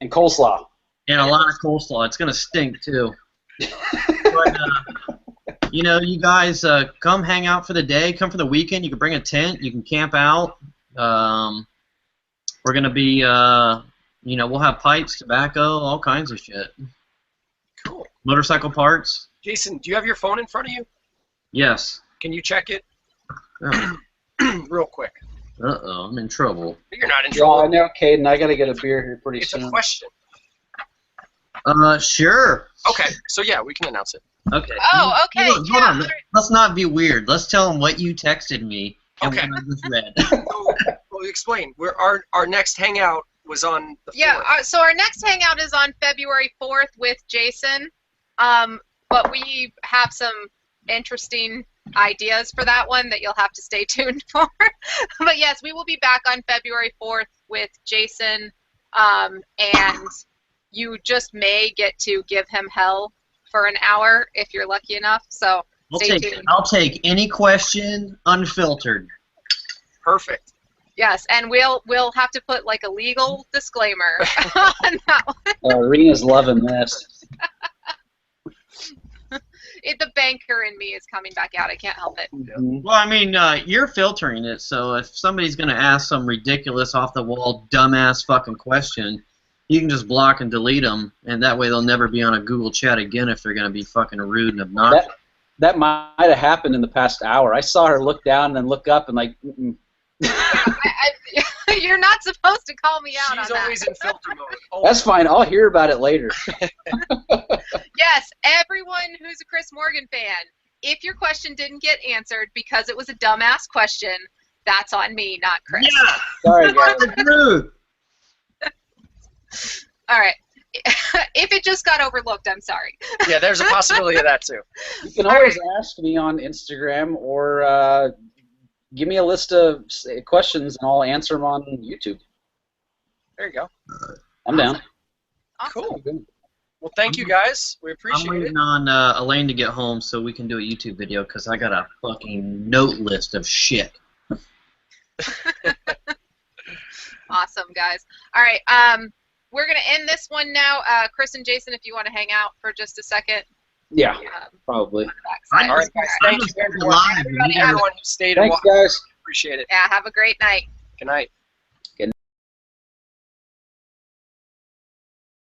And coleslaw. And a lot of coleslaw. It's going to stink, too. But, you know, you guys come hang out for the day, come for the weekend. You can bring a tent, you can camp out. We're going to be, you know, we'll have pipes, tobacco, all kinds of shit. Cool. Motorcycle parts? Jason, do you have your phone in front of you? Yes. Can you check it Oh. real quick? Uh-oh, I'm in trouble. You're not in Yeah, I trouble. know, Caden. I gotta get a beer here pretty It's soon. a question. Sure. Okay, so yeah, we can announce it. Okay. Oh, okay. Hold Yeah. on. Let's not be weird. Let's tell them what you texted me and Okay. what I just read. Well, explain. Our next hangout was on the 4th. Yeah, so our next hangout is on February 4th with Jason, but we have some interesting ideas for that one that you'll have to stay tuned for. But yes, we will be back on February 4th with Jason, and you just may get to give him hell for an hour if you're lucky enough, so stay tuned. I'll take any question unfiltered. Perfect. Yes, and we'll have to put like a legal disclaimer on that one. Rena's loving this. The banker in me is coming back out. I can't help it. Well, I mean, you're filtering it, so if somebody's going to ask some ridiculous, off-the-wall, dumbass fucking question, you can just block and delete them, and that way they'll never be on a Google chat again if they're going to be fucking rude and obnoxious. That might have happened in the past hour. I saw her look down and then look up and like, You're not supposed to call me out She's on always that. in filter mode. that's fine. I'll hear about it later. Yes, everyone who's a Chris Morgan fan, if your question didn't get answered because it was a dumbass question, that's on me, not Chris. Yeah, Sorry, guys. that's the truth. All right. If it just got overlooked, I'm sorry. Yeah, there's a possibility of that too. You can always ask me on Instagram or give me a list of questions and I'll answer them on YouTube. There you go. I'm down. Awesome. Cool. Well, thank you guys. We I'm appreciate it. waiting on Elaine to get home so we can do a YouTube video because I got a fucking note list of shit. Awesome, guys. All right. We're going to end this one now. Chris and Jason, if you want to hang out for just a second. Yeah, probably. Backside. All right, guys. Thank you, everyone. Live. Everyone who stayed and Thanks, watched. guys. Appreciate it. Yeah, have a great night. Good night.